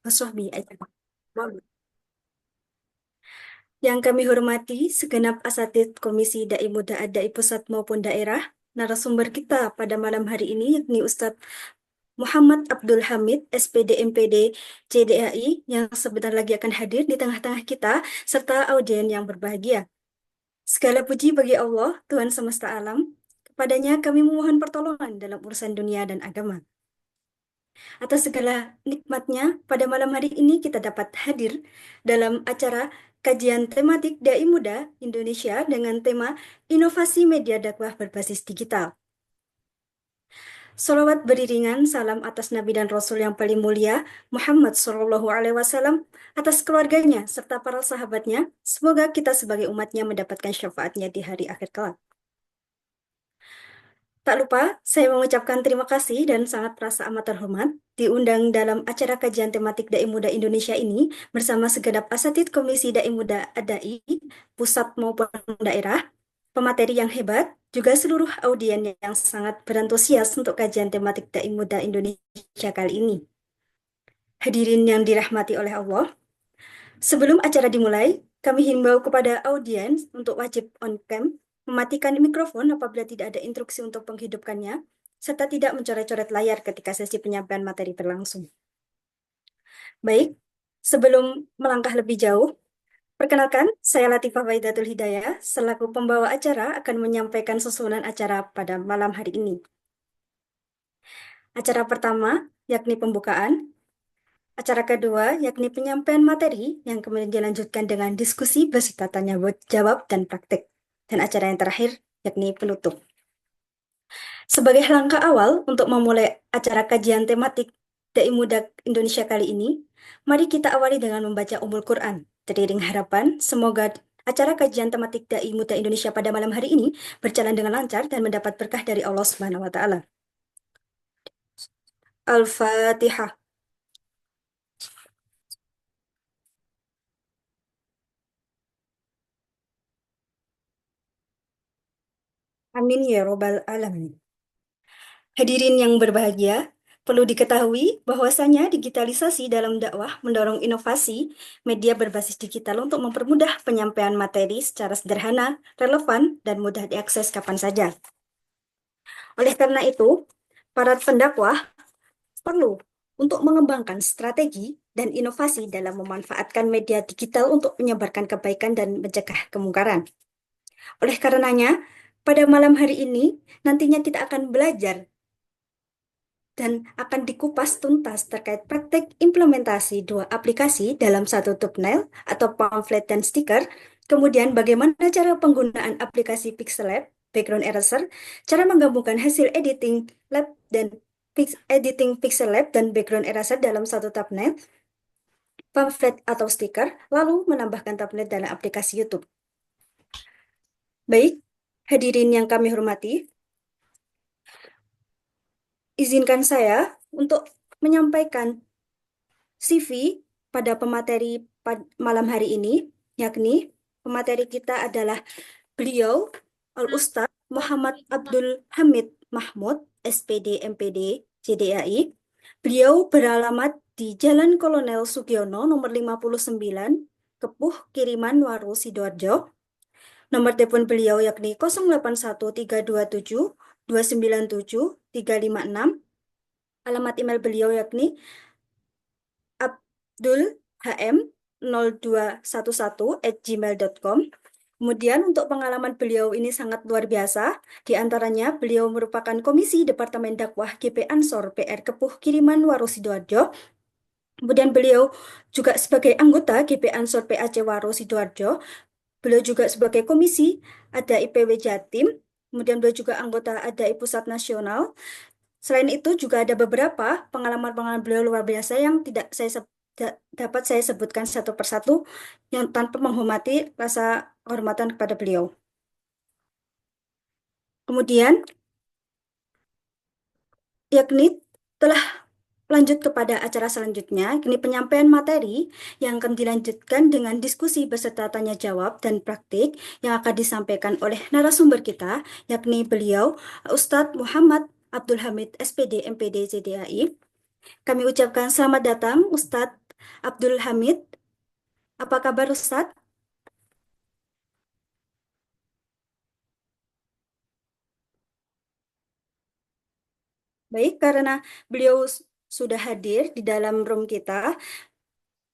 Waswahbi ajma'in. Yang kami hormati segenap asatidz Komisi Dai Muda Adai Pusat maupun daerah, narasumber kita pada malam hari ini yakni Ustadz Muhammad Abdul Hamid, SPD MPD CDAI yang sebentar lagi akan hadir di tengah-tengah kita, serta audien yang berbahagia. Segala puji bagi Allah, Tuhan semesta alam. Kepadanya kami memohon pertolongan dalam urusan dunia dan agama. Atas segala nikmatnya, pada malam hari ini kita dapat hadir dalam acara kajian tematik Dai Muda Indonesia dengan tema Inovasi Media Dakwah Berbasis Digital. Salawat beriringan salam atas Nabi dan Rasul yang paling mulia, Muhammad Shallallahu Alaihi Wasallam, atas keluarganya serta para sahabatnya. Semoga kita sebagai umatnya mendapatkan syafaatnya di hari akhir kelak. Tak lupa, saya mengucapkan terima kasih dan sangat merasa amat terhormat diundang dalam acara kajian tematik Dai Muda Indonesia ini bersama segenap asatidz Komisi Dai Muda ADAI, pusat maupun daerah, pemateri yang hebat, juga seluruh audien yang sangat berantusias untuk kajian tematik Dai Muda Indonesia kali ini. Hadirin yang dirahmati oleh Allah, sebelum acara dimulai, kami himbau kepada audiens untuk wajib on cam, mematikan mikrofon apabila tidak ada instruksi untuk menghidupkannya, serta tidak mencoret-coret layar ketika sesi penyampaian materi berlangsung. Baik, sebelum melangkah lebih jauh, perkenalkan, saya Latifah Waidatul Hidayah, selaku pembawa acara akan menyampaikan susunan acara pada malam hari ini. Acara pertama, yakni pembukaan. Acara kedua, yakni penyampaian materi yang kemudian dilanjutkan dengan diskusi beserta tanya jawab dan praktik. Dan acara yang terakhir, yakni penutup. Sebagai langkah awal untuk memulai acara kajian tematik Dai Muda Indonesia kali ini, mari kita awali dengan membaca Ummul Quran. Teriring harapan, semoga acara kajian tematik Dai Muda Indonesia pada malam hari ini berjalan dengan lancar dan mendapat berkah dari Allah Subhanahu wa Ta'ala. Al-Fatihah. Amin ya Robbal Alamin. Hadirin yang berbahagia, perlu diketahui bahwasanya digitalisasi dalam dakwah mendorong inovasi media berbasis digital untuk mempermudah penyampaian materi secara sederhana, relevan, dan mudah diakses kapan saja. Oleh karena itu, para pendakwah perlu untuk mengembangkan strategi dan inovasi dalam memanfaatkan media digital untuk menyebarkan kebaikan dan mencegah kemungkaran. Oleh karenanya, pada malam hari ini nantinya kita akan belajar dan akan dikupas tuntas terkait praktek implementasi dua aplikasi dalam satu thumbnail atau pamflet dan stiker, kemudian bagaimana cara penggunaan aplikasi Pixel Lab, Background Eraser, cara menggabungkan hasil editing lab dan editing Pixel Lab dan Background Eraser dalam satu thumbnail, pamflet atau stiker, lalu menambahkan thumbnail dalam aplikasi YouTube. Baik, hadirin yang kami hormati, izinkan saya untuk menyampaikan CV pada pemateri malam hari ini, yakni pemateri kita adalah beliau Al-Ustadz Muhammad Abdul Hamid Mahmud, SPD MPD CDAI. Beliau beralamat di Jalan Kolonel Sugiono nomor 59, Kepuh, Kiriman, Waru, Sidoarjo. Nomor telepon beliau yakni 081327 297 356. Alamat email beliau yakni abdulhm0211@gmail.com. Kemudian untuk pengalaman beliau ini sangat luar biasa. Di antaranya beliau merupakan Komisi Departemen Dakwah GP Ansor PR Kepuh Kiriman Waru Sidoarjo. Kemudian beliau juga sebagai anggota GP Ansor PAC Waru Sidoarjo. Beliau juga sebagai komisi ada IPW Jatim. Kemudian beliau juga anggota ADAI Pusat Nasional. Selain itu juga ada beberapa pengalaman-pengalaman beliau luar biasa yang tidak dapat saya sebutkan satu persatu yang tanpa menghormati rasa kehormatan kepada beliau. Kemudian, yakni telah lanjut kepada acara selanjutnya, yakni penyampaian materi yang akan dilanjutkan dengan diskusi beserta tanya jawab dan praktik yang akan disampaikan oleh narasumber kita, yakni beliau Ustadz Muhammad Abdul Hamid SPD MPD CDAI. Kami ucapkan selamat datang Ustadz Abdul Hamid. Apa kabar Ustadz? Baik, karena beliau sudah hadir di dalam room kita,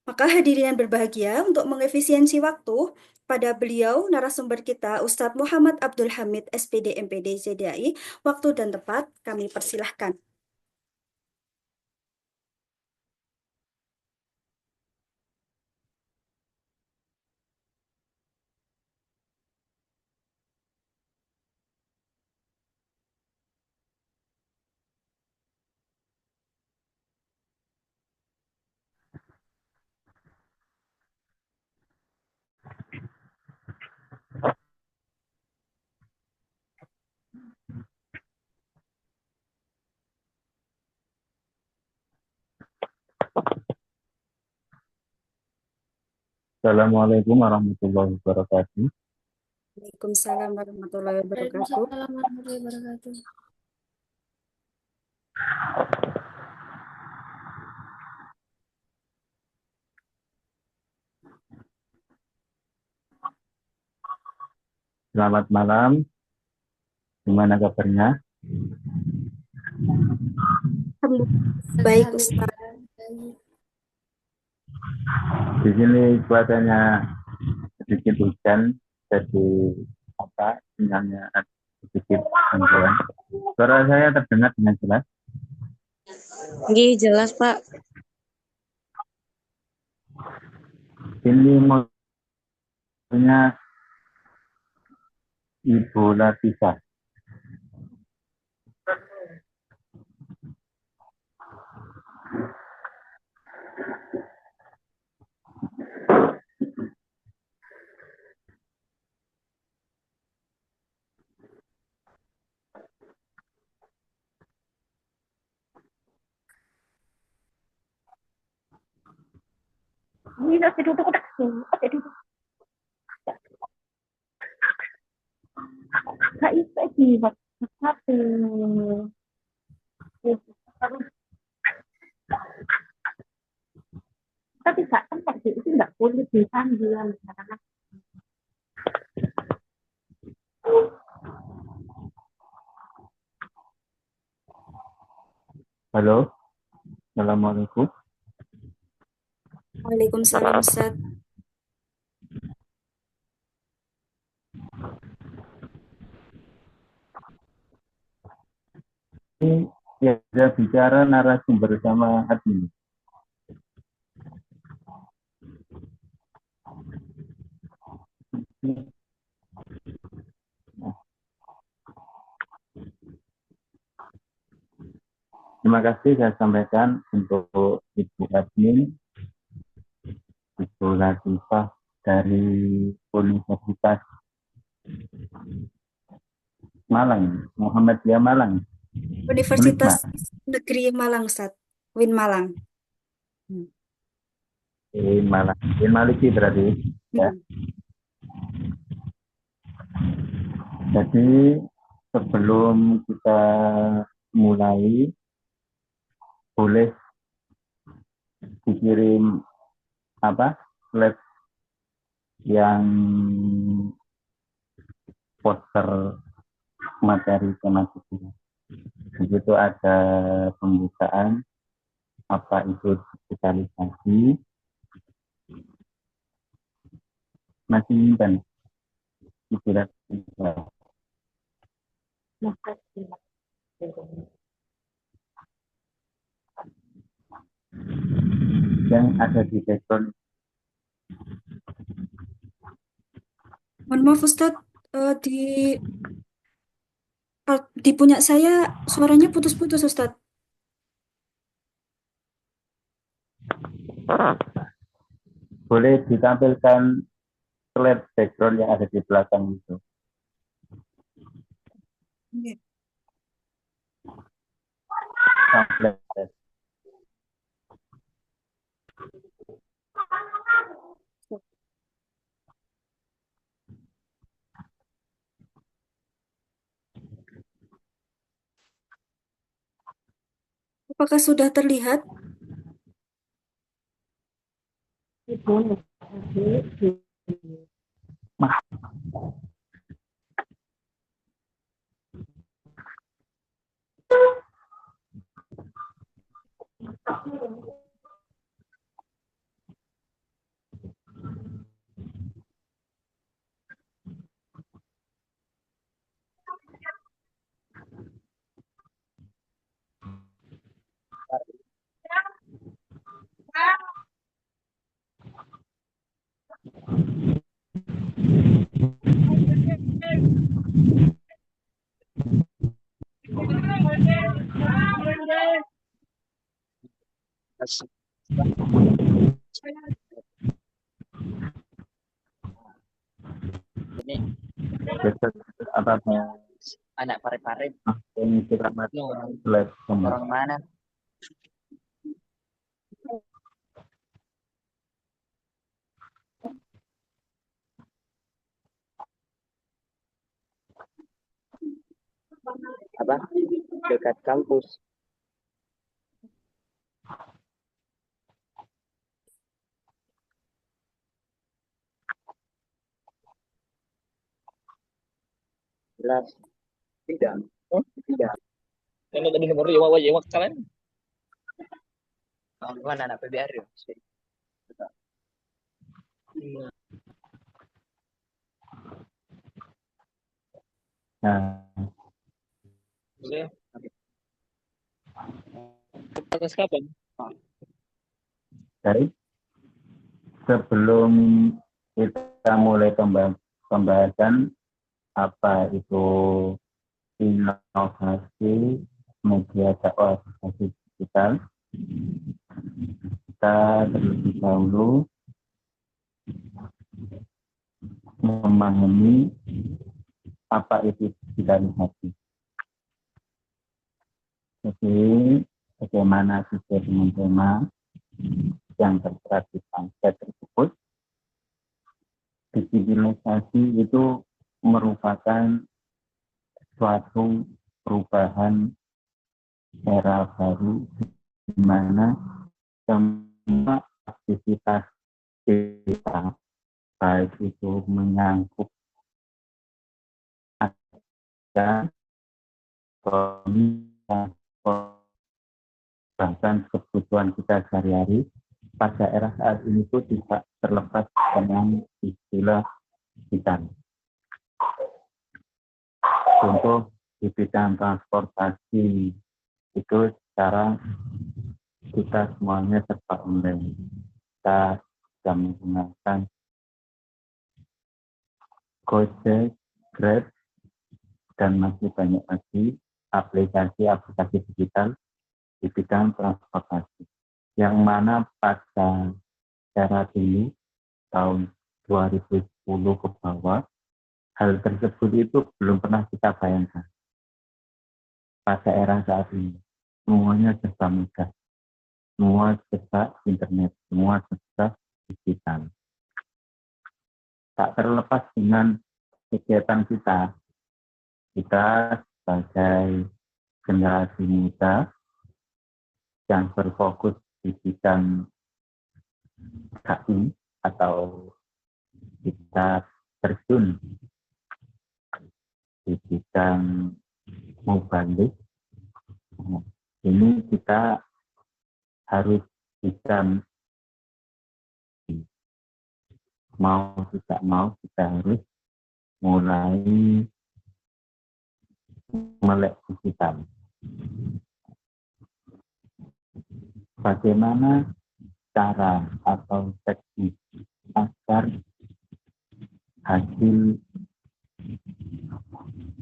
maka hadirin yang berbahagia untuk mengefisiensi waktu pada beliau narasumber kita Ustadz Muhammad Abdul Hamid SPD MPD ZDAI, waktu dan tempat kami persilahkan. Assalamualaikum warahmatullahi wabarakatuh. Waalaikumsalam warahmatullahi wabarakatuh. Waalaikumsalam warahmatullahi wabarakatuh. Selamat malam. Gimana kabarnya? Baik Ustadz. Alhamdulillah. Baik. Di sini cuacanya sedikit hujan, jadi sinyalnya ada sedikit gangguan. Suara saya terdengar dengan jelas. Nggih, jelas, Pak. Ini modelnya Ibu Latifah. Ini nasi duduk udah. Oke, duduk. Kak Isa di WhatsApp. Tapi Kak, tempat itu nggak boleh dipanggil karena Halo, Assalamualaikum. Waalaikumsalam Ustadz. Ini ya, ada bicara narasumber sama admin. Terima kasih saya sampaikan untuk Ibu admin, Ibu Latifah dari Universitas Malang, Muhammadiyah Malang, Unisma. Universitas Negeri Malang Ustadz. Win Malang. Malang, Maliki berarti. Ya. Jadi sebelum kita mulai, boleh dikirim slide yang poster materi tematiknya. Begitu ada pembukaan apa itu digitalisasi, masih nyimpan kira-kira yang ada di background. Mohon maaf Ustadz, di punya saya suaranya putus-putus Ustadz. Boleh ditampilkan slide background yang ada di belakang itu. Apa Apakah sudah terlihat? Ibu tadi ini Besok apa anak pare-pare ini kita mati orang live sama orang mana? Apa? Dekat kampus. Jelas. Tidak. Oh, tidak. Ini tadi nomor yang wawak kalian. Kawan anak PBR ya. nah Saya. Atas kapan? jadi sebelum kita mulai pembahasan apa itu inovasi media dakwah edukasi digital, kita terlebih dahulu memahami apa itu digitalisasi. Jadi bagaimana sesuai dengan tema yang tertera di pamflet tersebut, digitalisasi itu merupakan suatu perubahan era baru di mana semua aktivitas kita, baik itu menyangkut ada bahkan kebutuhan kita sehari-hari pada era saat ini itu tidak terlepas dengan istilah digital. Contoh di bidang transportasi itu sekarang kita semuanya serba online. Kita bisa menggunakan Gojek, Grab, dan masih banyak lagi aplikasi-aplikasi digital di bidang transportasi. Yang mana pada era dulu tahun 2010 ke bawah, hal tersebut itu belum pernah kita bayangkan. Pada era saat ini, semuanya serba mudah, semua serba internet, semua serba digital. Tak terlepas dengan kegiatan kita sebagai generasi muda yang berfokus di bidang KI atau kita terjun di bidang mubalik, ini kita harus bisa, mau tidak mau kita harus mulai melek digital. Bagaimana cara atau teknik agar hasil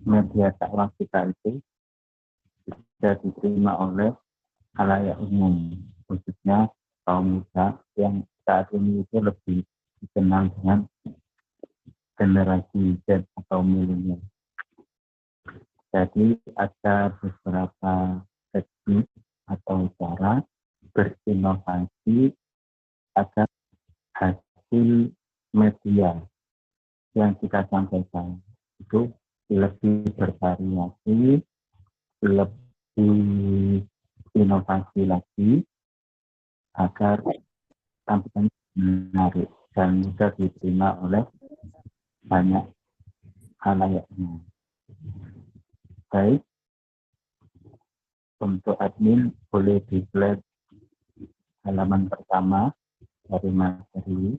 media dakwah kita itu bisa diterima oleh khalayak umum, khususnya kaum muda yang saat ini itu lebih dikenal dengan generasi Z atau milenial. Jadi ada beberapa teknik atau cara berinovasi agar hasil media yang kita sampaikan itu lebih bervariasi, lebih inovasi lagi agar tampilnya menarik dan mudah diterima oleh banyak halayaknya. Baik, untuk admin boleh di-slide halaman pertama dari materi.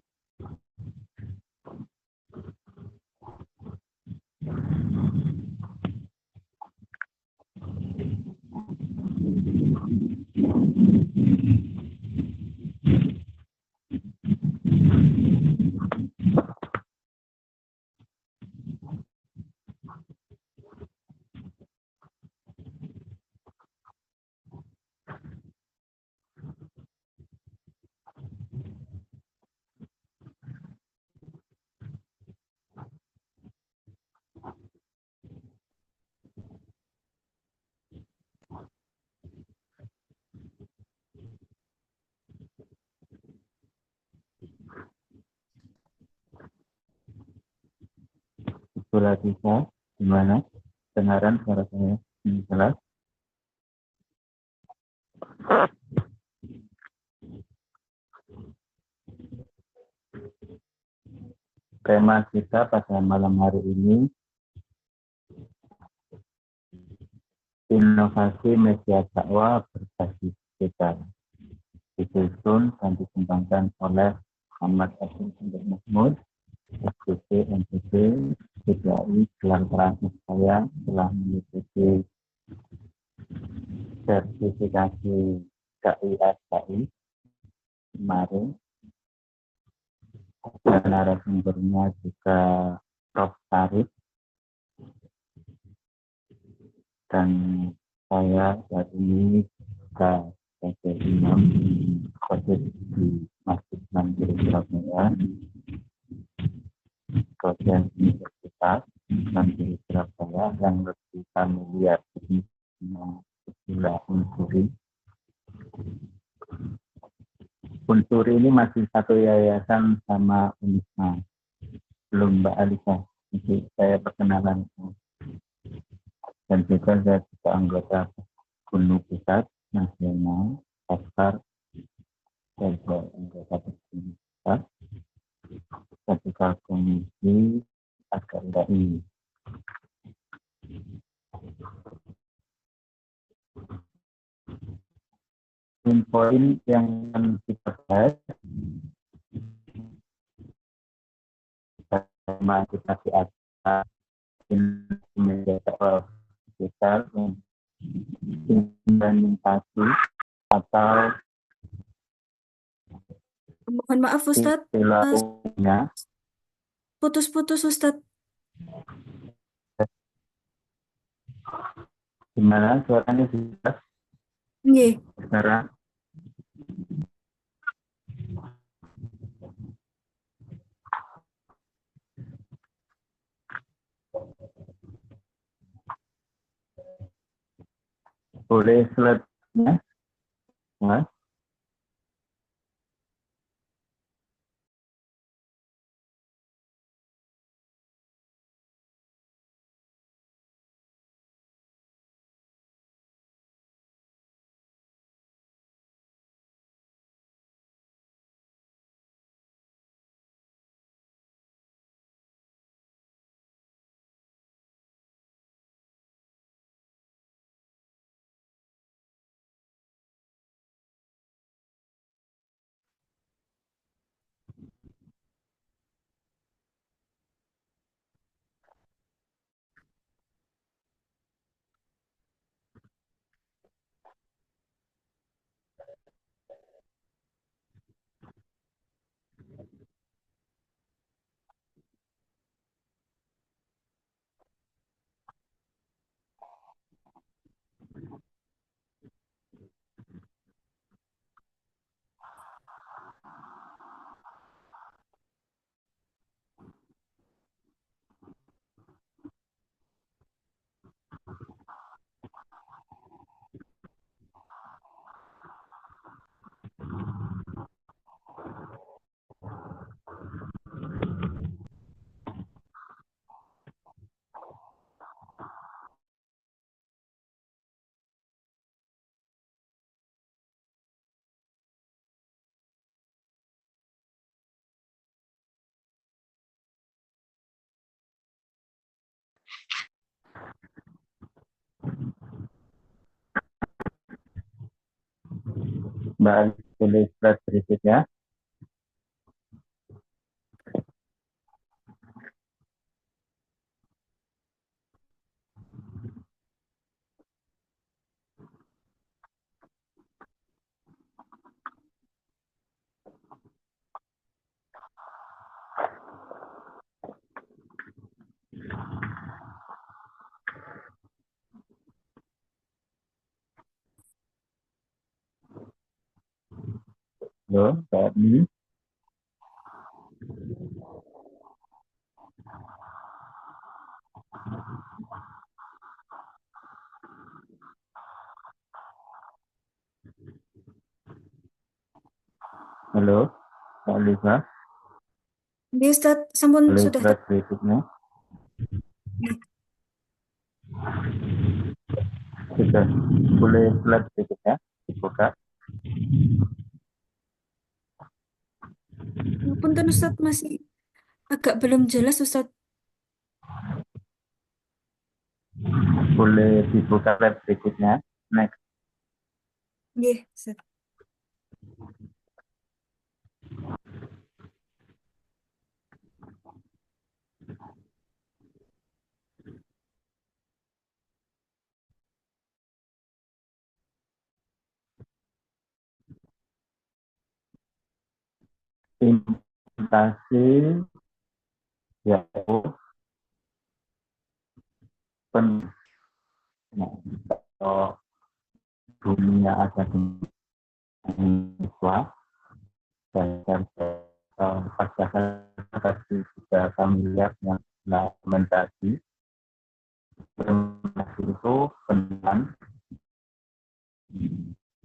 Sudah bisa, gimana? Dengaran suara saya ini jelas? Tema kita pada malam hari ini, inovasi media dakwah berbasis digital, disusun dan dikembangkan oleh Muhammad Abdul Mahmud, SPC NPC, DKI, gelar terakhir saya telah mengikuti sertifikasi KISKI kemarin. Dan narasumbernya juga Prof. Sarif, dan saya saat ini juga sebagai imam khotib di Masjid Mandiri Surabaya, dosen Universitas Mandiri Surabaya yang lebih familiar dengan istilah Unsuri. Unsuri ini masih satu yayasan sama Unisma. Belum Mbak Alisa, jadi saya perkenalan. Dan juga saya juga anggota Gunung Pusat Nasional, Pasar, dan anggota Pusat, dan juga Komisi Agama. Poin yang akan kita bahas sama kita di atas media digital implementasi atau Mohon maaf Ustadz, perilakunya. putus-putus Ustadz. Gimana suaranya jelas Nggih. sekarang? Boleh slide-nya, Mas? Mbak Alice, boleh slide berikutnya. Halo, Mbak Alice. Halo, Mbak Alice. Di Ustadz, sampun Boleh sudah slide berikutnya. Sudah. Boleh slide berikutnya. Dibuka. Punten Ustadz, masih agak belum jelas Ustadz. Boleh dibuka slide berikutnya. Next. Nggih, Ustadz. Implementasi yaitu atau dunia akademik siswa dan pasca tadi sudah familiar yang implementasi itu penting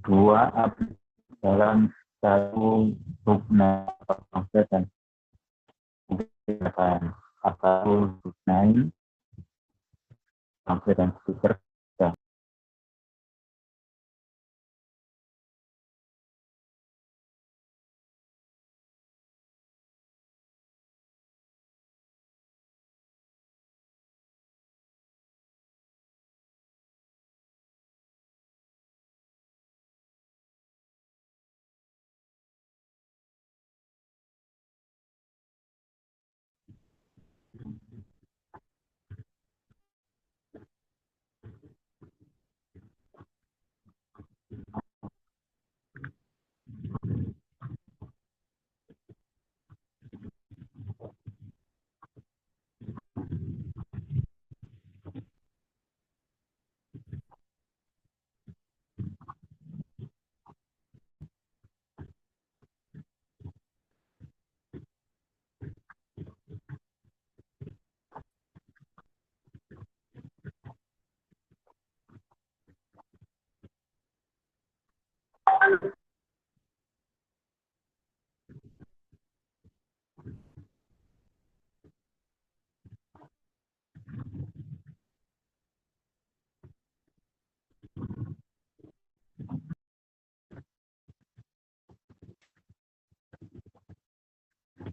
dua aplikasi dalam satu subnet software dan atau subnet software dan speaker.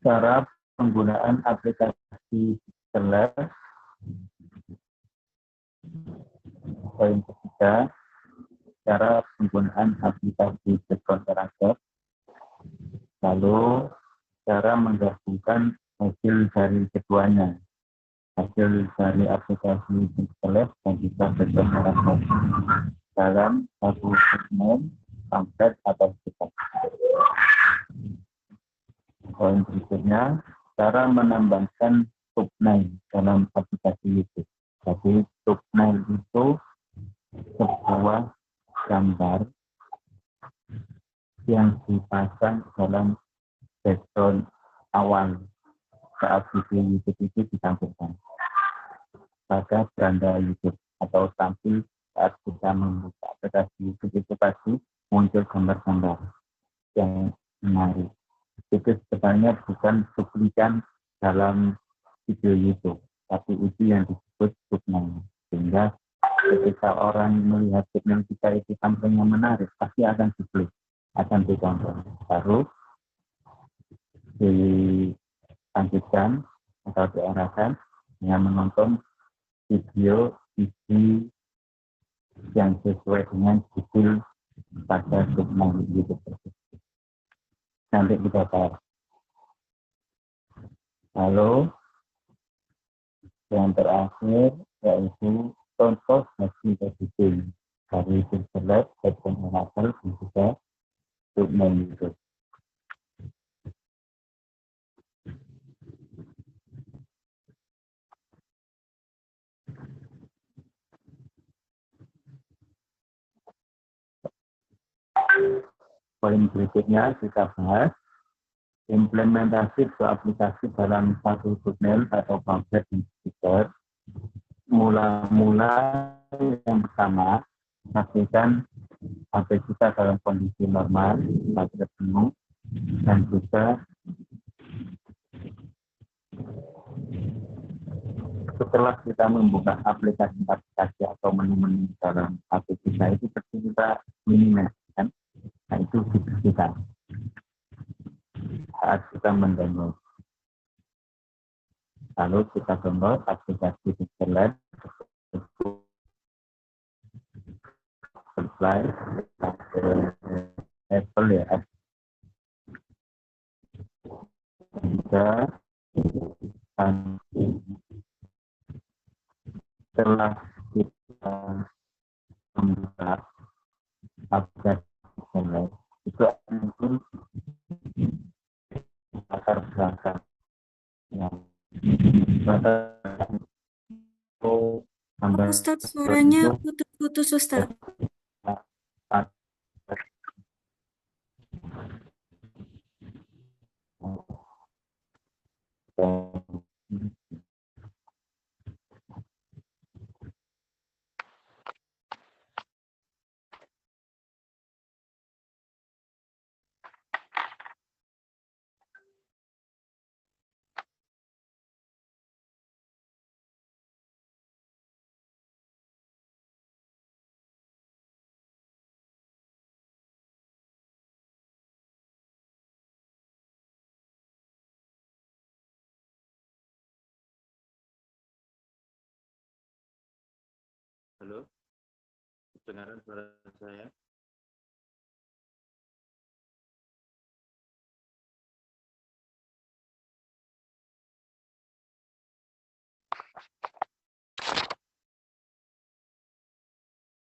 Cara penggunaan aplikasi Slack. Poin ketiga, cara penggunaan aplikasi Interaktif. Lalu cara menggabungkan hasil dari keduanya, hasil dari aplikasi Slack dan juga Interaktif dalam satu segmen, template atau kita. Poin berikutnya, cara menambahkan thumbnail dalam aplikasi YouTube. Jadi thumbnail itu sebuah gambar yang dipasang dalam background awal saat video YouTube itu ditampilkan pada beranda YouTube atau tampil saat kita membuka aplikasi YouTube itu pasti muncul gambar-gambar yang menarik. Itu sebenarnya bukan cuplikan dalam video YouTube, tapi itu yang disebut thumbnail. Sehingga ketika orang melihat thumbnail kita itu tampilnya menarik, pasti akan diklik, akan ditonton. Baru dilanjutkan atau diarahkan dengan menonton video isi yang sesuai dengan judul pada dokumen YouTube tersebut. Nanti kita bahas. Lalu yang terakhir yaitu contoh hasil editing dari Pixelab, Webcam Enable, dan juga dokumen YouTube. Poin berikutnya kita bahas implementasi sebuah aplikasi dalam satu thumbnail atau pamflet di Twitter. Mula-mula yang pertama, pastikan HP kita dalam kondisi normal, baterai penuh, dan juga setelah kita membuka aplikasi atau menu-menu dalam HP kita itu pasti kita minimaliskan. Nah, itu dibersihkan saat kita mendownload. Lalu kita download aplikasi Pixelab supply Apple ya. Juga setelah kita membuka aplikasi Pixelab itu akan muncul latar belakang yang Ustadz, suaranya putus-putus, Ustadz. Halo, kedengaran suara saya?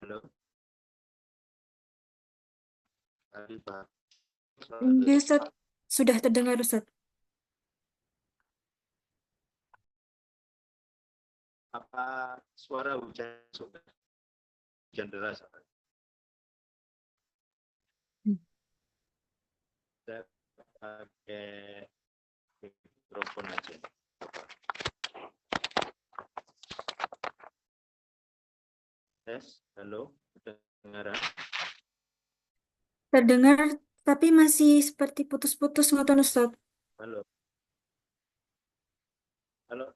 Halo, tadi Pak. Iya, Ustadz. Sudah terdengar, Ustadz. Apa suara hujan sudah? Hujan deras apa? Saya pakai mikrofon aja. Tes, halo, kedengaran? Terdengar, tapi masih seperti putus-putus, ngoten, Ustadz. Halo, halo,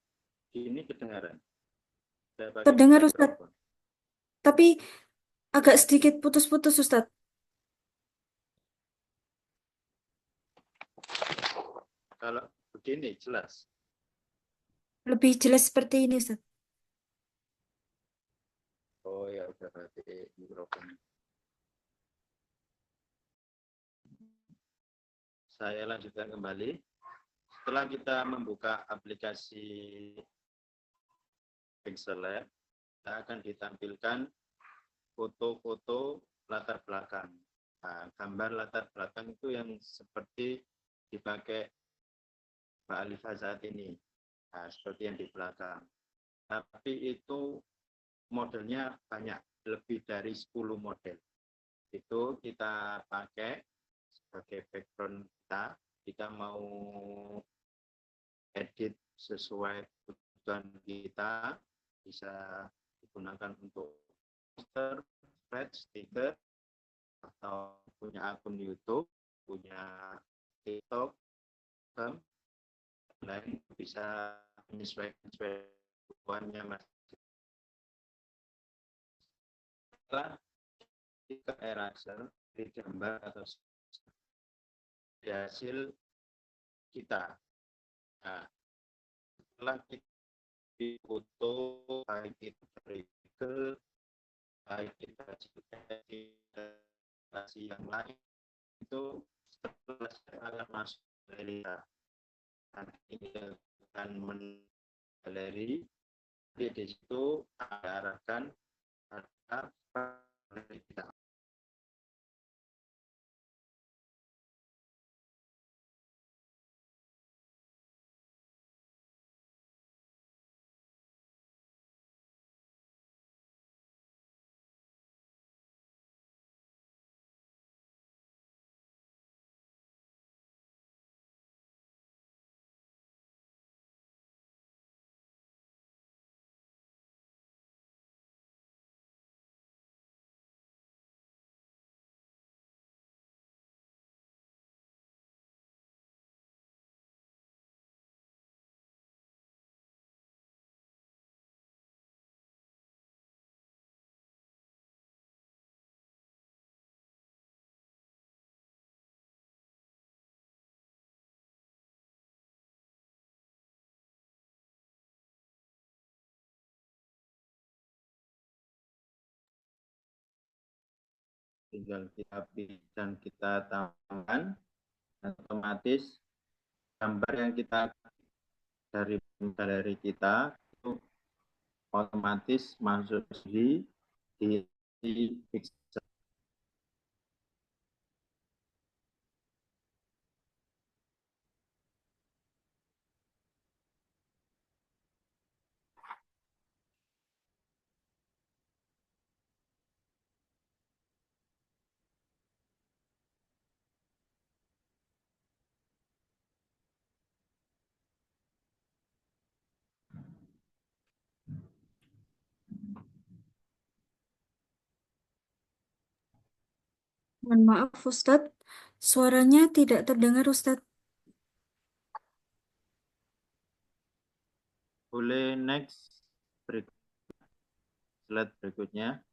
ini kedengaran? Saya pakai Terdengar, Ustadz. mikrofon. Tapi agak sedikit putus-putus, Ustadz. Kalau begini jelas. Lebih jelas seperti ini, Ustadz. Oh ya udah pakai mikrofon. Saya lanjutkan kembali. Setelah kita membuka aplikasi Pixelab, kita akan ditampilkan foto-foto latar belakang. Nah, gambar latar belakang itu yang seperti dipakai Mbak Alifa saat ini. Nah, seperti yang di belakang. Tapi itu modelnya banyak, lebih dari 10 model. Itu kita pakai sebagai background kita. Kita mau edit sesuai kebutuhan kita, bisa digunakan untuk poster, thread, stiker, atau punya akun YouTube, punya TikTok, lain bisa menyesuaikan kebutuhannya mas. Setelah kita eraser di gambar atau di hasil kita. Nah, setelah kita foto, baik itu trigger, baik kita yang lain itu setelah saya akan masuk galeri, nanti akan galeri, di situ ada arahkan ada galeri kita. Tinggal kita pilih dan kita tambahkan, otomatis gambar yang kita dari galeri kita itu otomatis masuk di pixel. Mohon maaf, Ustadz. Suaranya tidak terdengar, Ustadz. Boleh next slide berikutnya.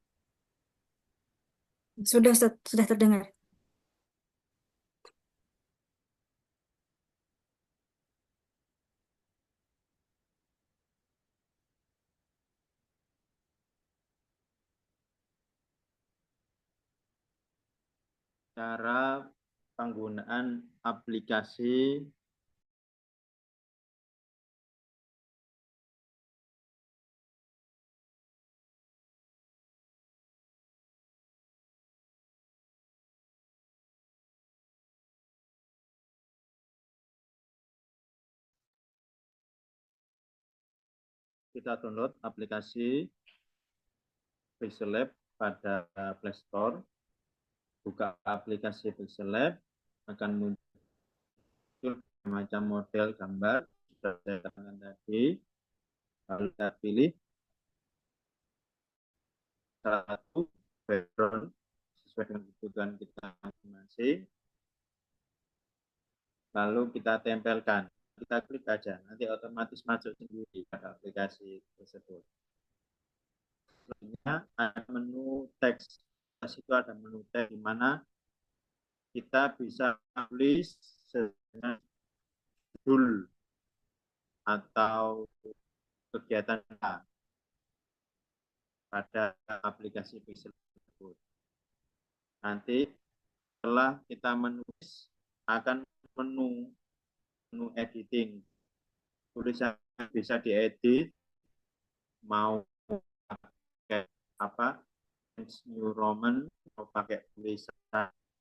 Sudah, Ustadz. Sudah terdengar. Cara penggunaan aplikasi kita download aplikasi Pixel Lab pada Play Store. Buka aplikasi Pixel Lab, akan muncul macam model gambar sudah saya katakan tadi. Lalu kita pilih salah satu background sesuai dengan kebutuhan kita masing-masing. Lalu kita tempelkan. Kita klik aja, nanti otomatis masuk sendiri pada aplikasi tersebut. Selanjutnya ada menu teks. Di situ ada menu teks di mana kita bisa tulis judul atau kegiatan kita pada aplikasi Pixel tersebut. Nanti setelah kita menulis akan menu editing. Tulisan bisa diedit, mau pakai apa, New Roman, mau pakai tulisan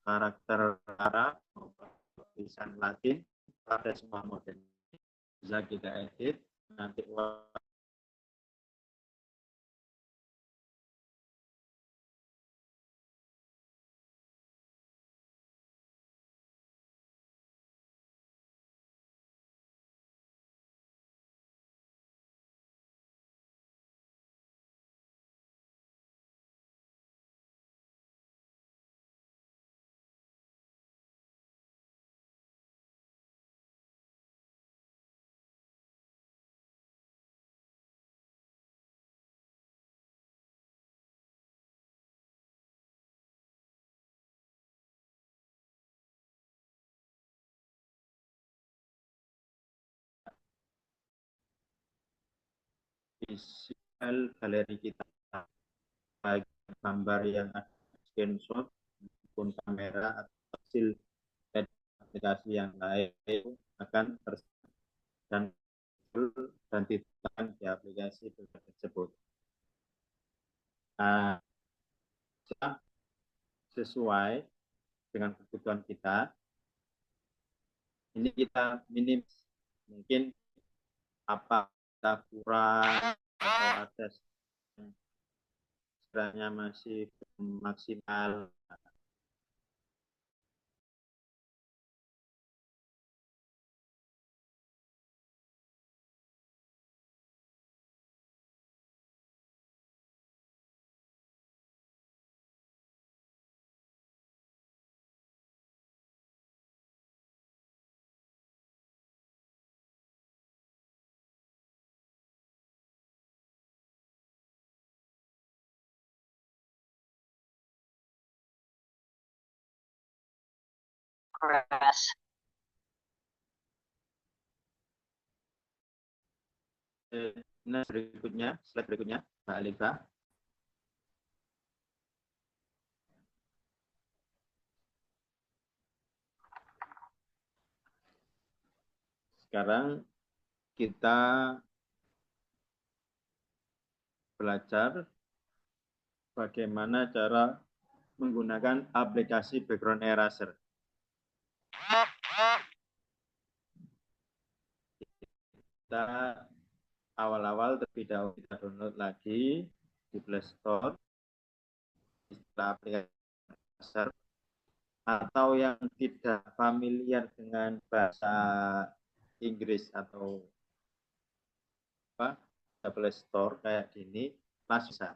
karakter Arab, mau pakai tulisan Latin, ada semua model. Bisa kita edit, nanti visual galeri kita, baik gambar yang ada screenshot ataupun kamera atau hasil aplikasi yang lain akan dan ditambahkan di aplikasi tersebut. Nah, sesuai dengan kebutuhan kita, ini kita minim, mungkin apa kita kurang atau ada sekiranya masih belum maksimal. Nah, slide berikutnya, Mbak Alika. Sekarang kita belajar bagaimana cara menggunakan aplikasi background eraser. Kita awal-awal terlebih dahulu kita download lagi di Play Store istilah aplikasi eraser, atau yang tidak familiar dengan bahasa Inggris atau Play Store kayak gini, langsung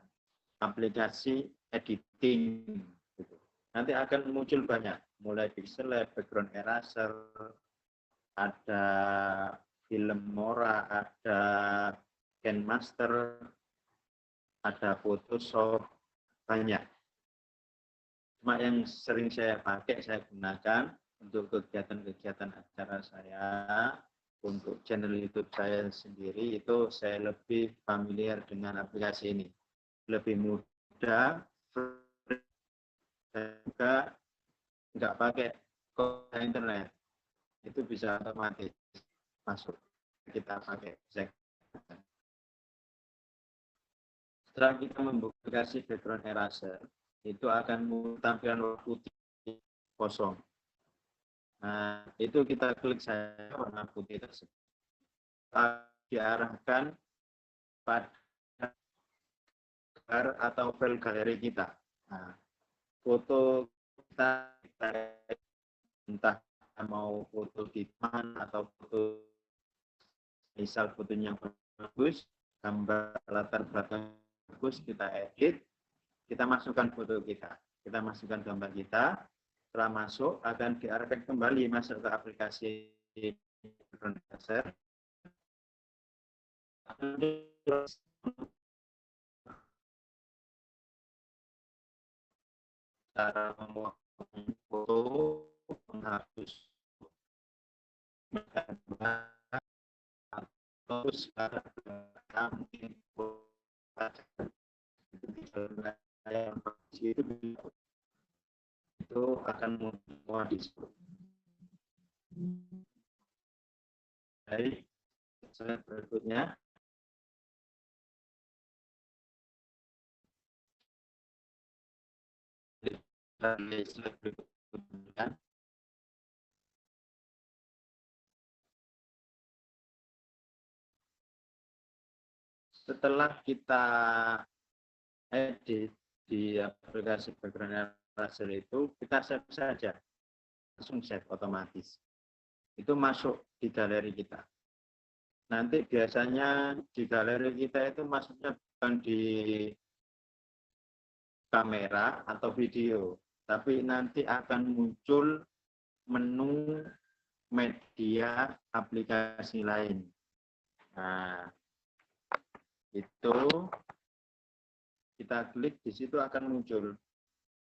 aplikasi editing gitu. Nanti akan muncul banyak, mulai Pixel Lab, background eraser, ada Filmora, ada KineMaster, ada Photoshop, banyak. Cuma yang sering saya pakai, saya gunakan untuk kegiatan-kegiatan acara saya, untuk channel YouTube saya sendiri, itu saya lebih familiar dengan aplikasi ini. Lebih mudah, dan juga nggak pakai kode internet, itu bisa otomatis masuk, kita pakai. Setelah kita membuka aplikasi background eraser, itu akan tampilan warna putih kosong. Nah, itu kita klik saja warna putih tersebut. Diarahkan pada gambar atau file galeri kita. Nah, foto kita entah mau foto di taman atau foto, misal fotonya bagus, gambar latar belakang bagus, kita edit, kita masukkan foto kita, kita masukkan gambar kita. Setelah masuk akan diarahkan kembali masuk ke aplikasi eraser. Cara membuat foto, menghapus atau sekarang mungkin itu akan semua disebut. Baik, slide berikutnya. Slide berikutnya. Setelah kita edit di aplikasi background eraser itu, kita save saja, langsung save otomatis. Itu masuk di galeri kita. Nanti biasanya di galeri kita itu masuknya bukan di kamera atau video, tapi nanti akan muncul menu media aplikasi lain. Nah, itu kita klik, di situ akan muncul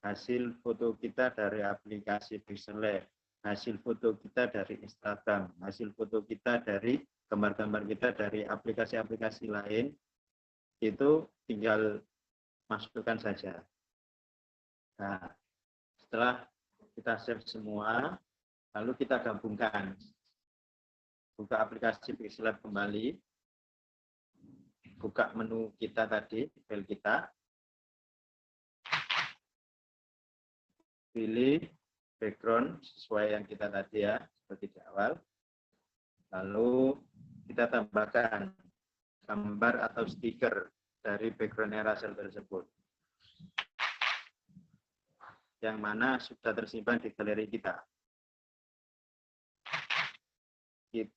hasil foto kita dari aplikasi Pixel Lab, hasil foto kita dari Instagram, hasil foto kita dari gambar-gambar kita dari aplikasi-aplikasi lain. Itu tinggal masukkan saja. Nah, Setelah kita save semua, lalu kita gabungkan. Buka aplikasi Pixellab kembali. Buka menu kita tadi, file kita. Pilih background sesuai yang kita tadi ya, seperti di awal. Lalu kita tambahkan gambar atau stiker dari background Erasel tersebut, yang mana sudah tersimpan di galeri kita.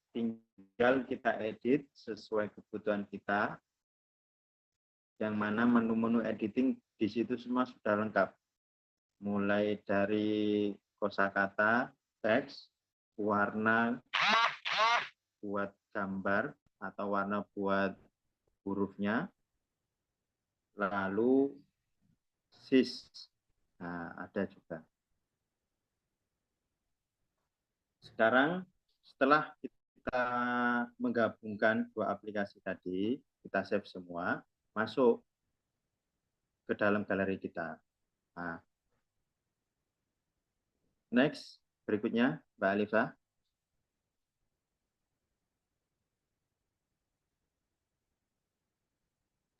Tinggal kita edit sesuai kebutuhan kita, yang mana menu-menu editing di situ semua sudah lengkap. Mulai dari kosakata, teks, warna buat gambar atau warna buat hurufnya, lalu sis, nah ada juga. Sekarang setelah kita menggabungkan dua aplikasi tadi, kita save semua, masuk ke dalam galeri kita. Nah, next, berikutnya Mbak Alifa.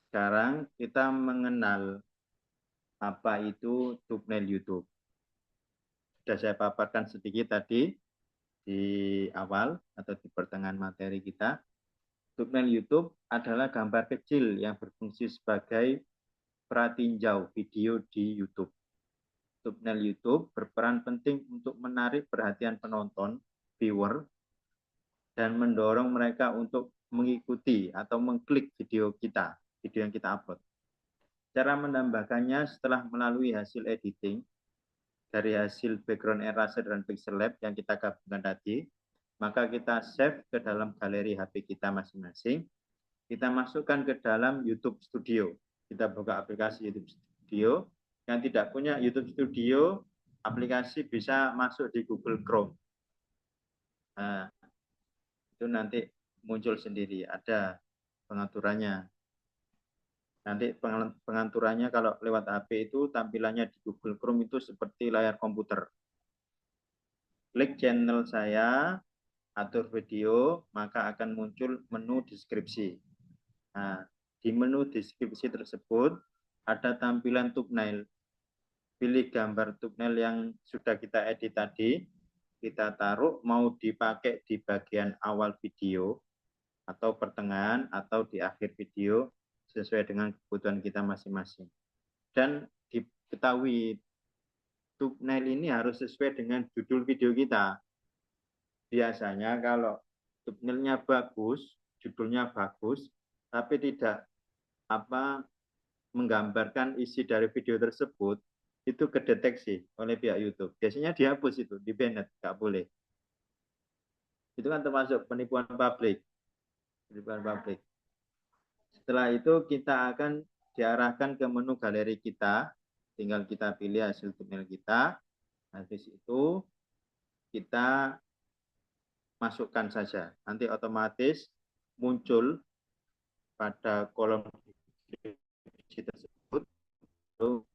Sekarang kita mengenal apa itu thumbnail YouTube. Sudah saya paparkan sedikit tadi di awal atau di pertengahan materi kita. Thumbnail YouTube adalah gambar kecil yang berfungsi sebagai pratinjau video di YouTube. Thumbnail YouTube berperan penting untuk menarik perhatian penonton, viewer, dan mendorong mereka untuk mengikuti atau mengklik video yang kita upload. Cara menambahkannya setelah melalui hasil editing dari hasil background Eraser dan Pixellab yang kita gabungkan tadi, maka kita save ke dalam galeri HP kita masing-masing. Kita masukkan ke dalam YouTube Studio. Kita buka aplikasi YouTube Studio. Yang tidak punya YouTube Studio, aplikasi bisa masuk di Google Chrome. Nah, itu nanti muncul sendiri, ada pengaturannya. Nanti pengaturannya kalau lewat HP itu tampilannya di Google Chrome itu seperti layar komputer. Klik channel saya, atur video, maka akan muncul menu deskripsi. Nah, di menu deskripsi tersebut ada tampilan thumbnail. Pilih gambar thumbnail yang sudah kita edit tadi, kita taruh mau dipakai di bagian awal video, atau pertengahan, atau di akhir video, sesuai dengan kebutuhan kita masing-masing. Dan diketahui thumbnail ini harus sesuai dengan judul video kita. Biasanya kalau thumbnailnya bagus, judulnya bagus, tapi tidak menggambarkan isi dari video tersebut, itu kedeteksi oleh pihak YouTube. Biasanya dihapus itu, di banned, nggak boleh. Itu kan termasuk penipuan publik. Setelah itu kita akan diarahkan ke menu galeri kita, tinggal kita pilih hasil thumbnail kita. Habis itu kita masukkan saja, nanti otomatis muncul pada kolom deskripsi tersebut, lalu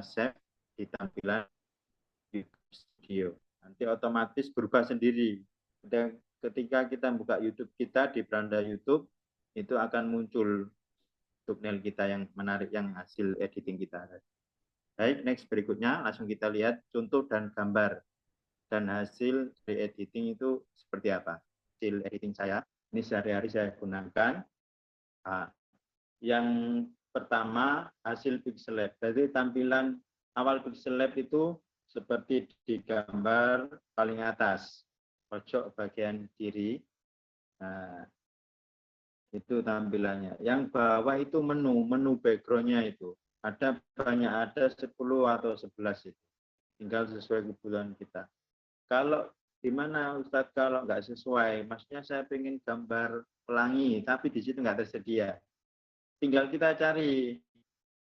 save di tampilan YouTube Studio. Nanti otomatis berubah sendiri. Dan ketika kita buka YouTube kita di beranda YouTube, itu akan muncul thumbnail kita yang menarik, yang hasil editing kita. Baik, next berikutnya langsung kita lihat contoh dan gambar dan hasil dari editing itu seperti apa. Hasil editing saya ini sehari-hari saya gunakan. Nah, yang pertama hasil Pixellab. Jadi tampilan awal Pixellab itu seperti di gambar paling atas pojok bagian kiri. Nah, itu tampilannya. Yang bawah itu menu backgroundnya itu. Ada banyak, ada 10 atau 11 itu. Tinggal sesuai kebutuhan kita. Kalau di mana Ustadz kalau nggak sesuai, maksudnya saya pengen gambar pelangi, tapi di situ nggak tersedia. Tinggal kita cari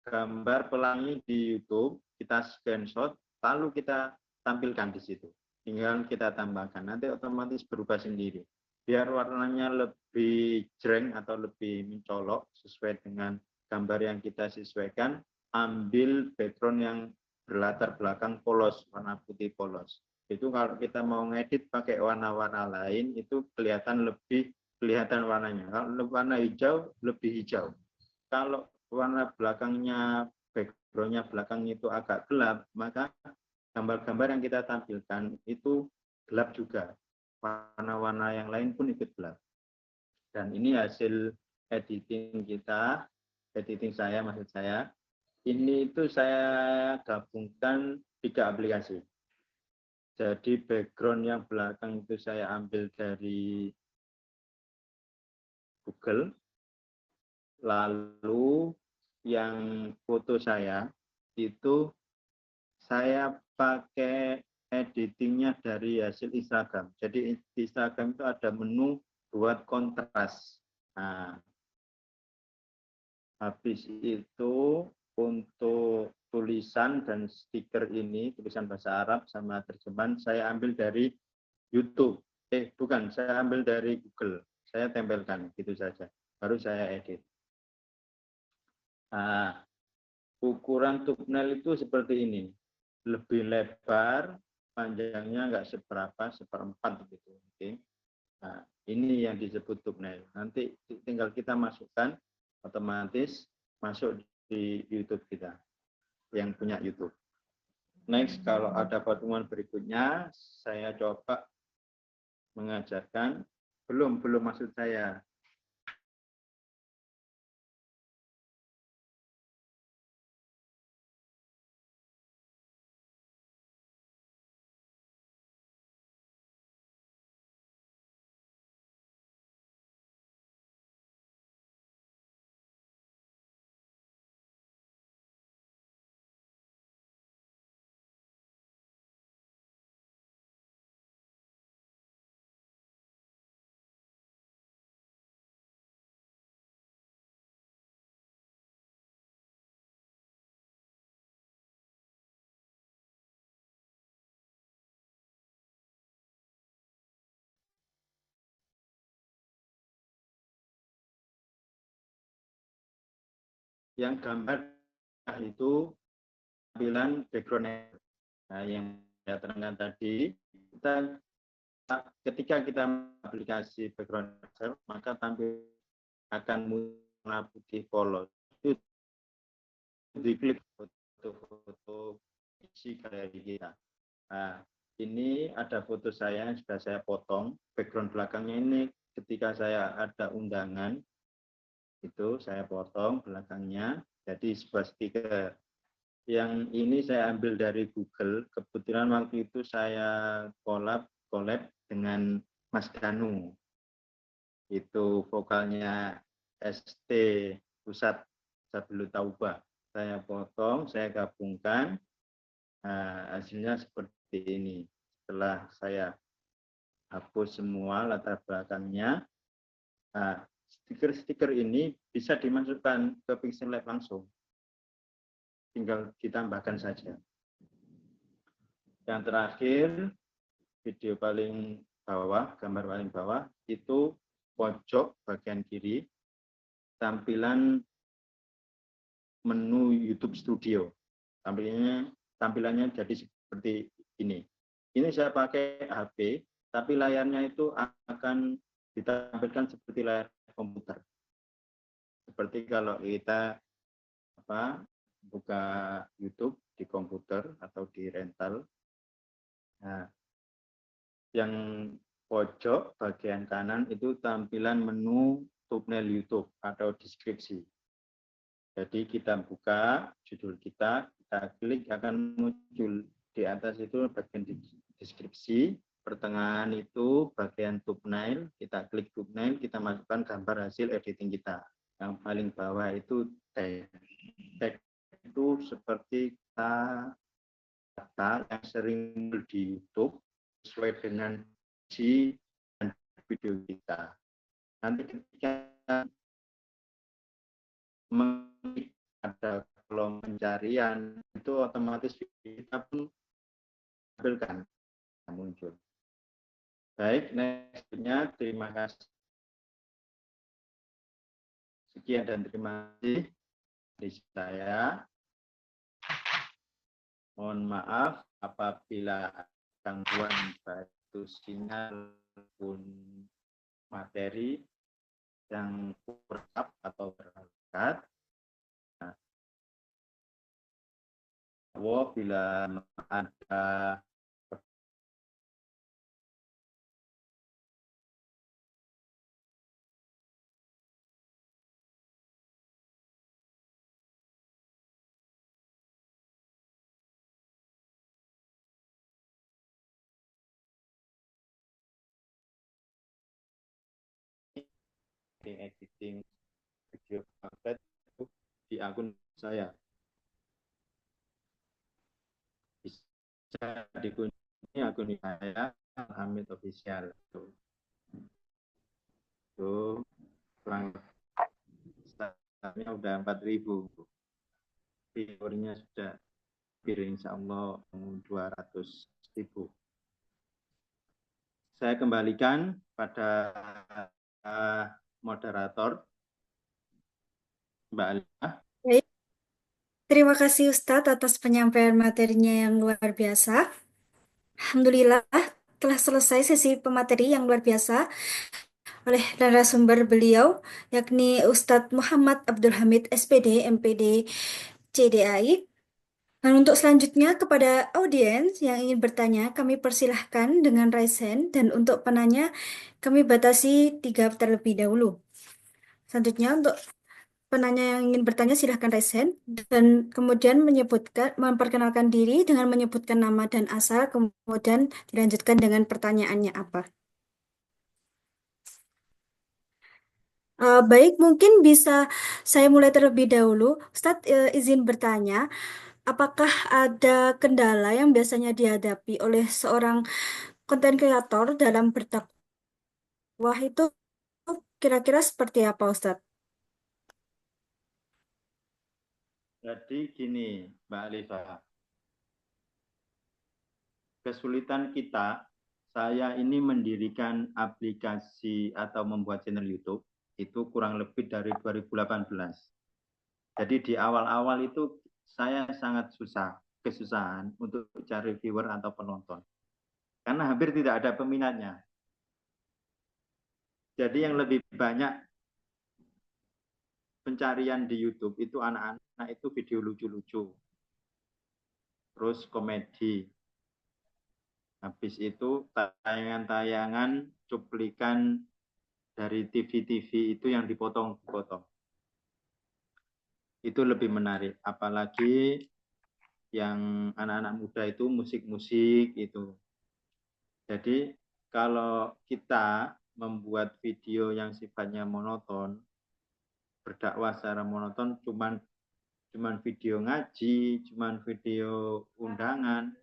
gambar pelangi di YouTube, kita screenshot, lalu kita tampilkan di situ. Tinggal kita tambahkan, nanti otomatis berubah sendiri. Biar warnanya lebih jreng atau lebih mencolok sesuai dengan gambar yang kita sesuaikan, ambil background yang berlatar belakang polos, warna putih polos. Itu kalau kita mau ngedit pakai warna-warna lain, itu kelihatan warnanya. Kalau warna hijau, lebih hijau. Kalau warna belakangnya, background-nya belakang itu agak gelap, maka gambar-gambar yang kita tampilkan itu gelap juga. Warna-warna yang lain pun ikut gelap. Dan ini hasil editing kita, editing saya maksud saya. Ini itu saya gabungkan 3 aplikasi. Jadi background yang belakang itu saya ambil dari Google. Lalu yang foto saya itu saya pakai editingnya dari hasil Instagram. Jadi di Instagram itu ada menu buat kontras. Nah, habis itu untuk tulisan dan stiker ini, tulisan bahasa Arab sama terjemahan, saya ambil dari YouTube. Bukan, saya ambil dari Google. Saya tempelkan, gitu saja. Baru saya edit. Nah, ukuran thumbnail itu seperti ini. Lebih lebar, panjangnya nggak seberapa, seperempat gitu. Oke. Nah, ini yang disebut thumbnail. Nanti tinggal kita masukkan, otomatis masuk di YouTube kita, yang punya YouTube. Next, kalau ada pertemuan berikutnya, saya coba mengajarkan, belum maksud saya. Yang gambar itu tampilan background. Nah, yang saya terangkan tadi, ketika kita aplikasi background, maka tampil akan warna putih polos. Itu diklik foto-foto isi galeri kita. Nah, ini ada foto saya yang sudah saya potong. Background belakangnya ini ketika saya ada undangan, itu saya potong belakangnya jadi sebuah stiker. Yang ini saya ambil dari Google. Kebetulan waktu itu saya collab dengan Mas Danu. Itu vokalnya ST Pusat Sabelu Tauba. Saya potong, saya gabungkan. Nah, hasilnya seperti ini. Setelah saya hapus semua latar belakangnya, nah, stiker-stiker ini bisa dimasukkan ke Pixel Lab langsung. Tinggal ditambahkan saja. Yang terakhir, video paling bawah, gambar paling bawah, itu pojok bagian kiri, tampilan menu YouTube Studio. Tampilannya jadi seperti ini. Ini saya pakai HP, tapi layarnya itu akan ditampilkan seperti layar komputer. Seperti kalau kita buka YouTube di komputer atau di rental. Nah, yang pojok bagian kanan itu tampilan menu thumbnail YouTube atau deskripsi. Jadi kita buka judul kita klik akan muncul di atas itu bagian deskripsi, pertengahan itu bagian thumbnail, kita klik thumbnail, kita masukkan gambar hasil editing kita. Yang paling bawah itu tag. Tag itu seperti kata yang sering di YouTube sesuai dengan isi dan video kita. Nanti ketika ada kolom pencarian itu otomatis kita pun tampilkan muncul. Baik, nextnya terima kasih. Sekian dan terima kasih dari saya. Mohon maaf apabila gangguan baik itu sinyal pun materi yang berat atau berangkat. Bila ada editing video content itu di akun saya, bisa dikunjungi akun saya Hamid Official itu kurang startnya udah 4.000, viewernya sudah insya Allah 200.000. Saya kembalikan pada moderator Mbak Alina. Baik, terima kasih Ustadz atas penyampaian materinya yang luar biasa. Alhamdulillah telah selesai sesi pemateri yang luar biasa oleh narasumber beliau, yakni Ustadz Muhammad Abdul Hamid, SPD, MPD, CDAI. Dan untuk selanjutnya kepada audiens yang ingin bertanya, kami persilahkan dengan raise hand, dan untuk penanya kami batasi 3 terlebih dahulu. Selanjutnya untuk penanya yang ingin bertanya silahkan raise hand dan kemudian memperkenalkan diri dengan menyebutkan nama dan asal, kemudian dilanjutkan dengan pertanyaannya apa. Baik, mungkin bisa saya mulai terlebih dahulu. Ustadz, izin bertanya, apakah ada kendala yang biasanya dihadapi oleh seorang konten kreator dalam berdakwah itu kira-kira seperti apa, Ustadz? Jadi gini, Mbak Alifa, kesulitan kita, saya ini mendirikan aplikasi atau membuat channel YouTube itu kurang lebih dari 2018. Jadi di awal-awal itu saya sangat kesusahan untuk cari viewer atau penonton. Karena hampir tidak ada peminatnya. Jadi yang lebih banyak pencarian di YouTube itu anak-anak itu video lucu-lucu. Terus komedi. Habis itu tayangan-tayangan cuplikan dari TV-TV itu yang dipotong-potong. Itu lebih menarik. Apalagi yang anak-anak muda itu musik-musik itu. Jadi kalau kita membuat video yang sifatnya monoton, berdakwah secara monoton, cuman video ngaji, cuman video undangan,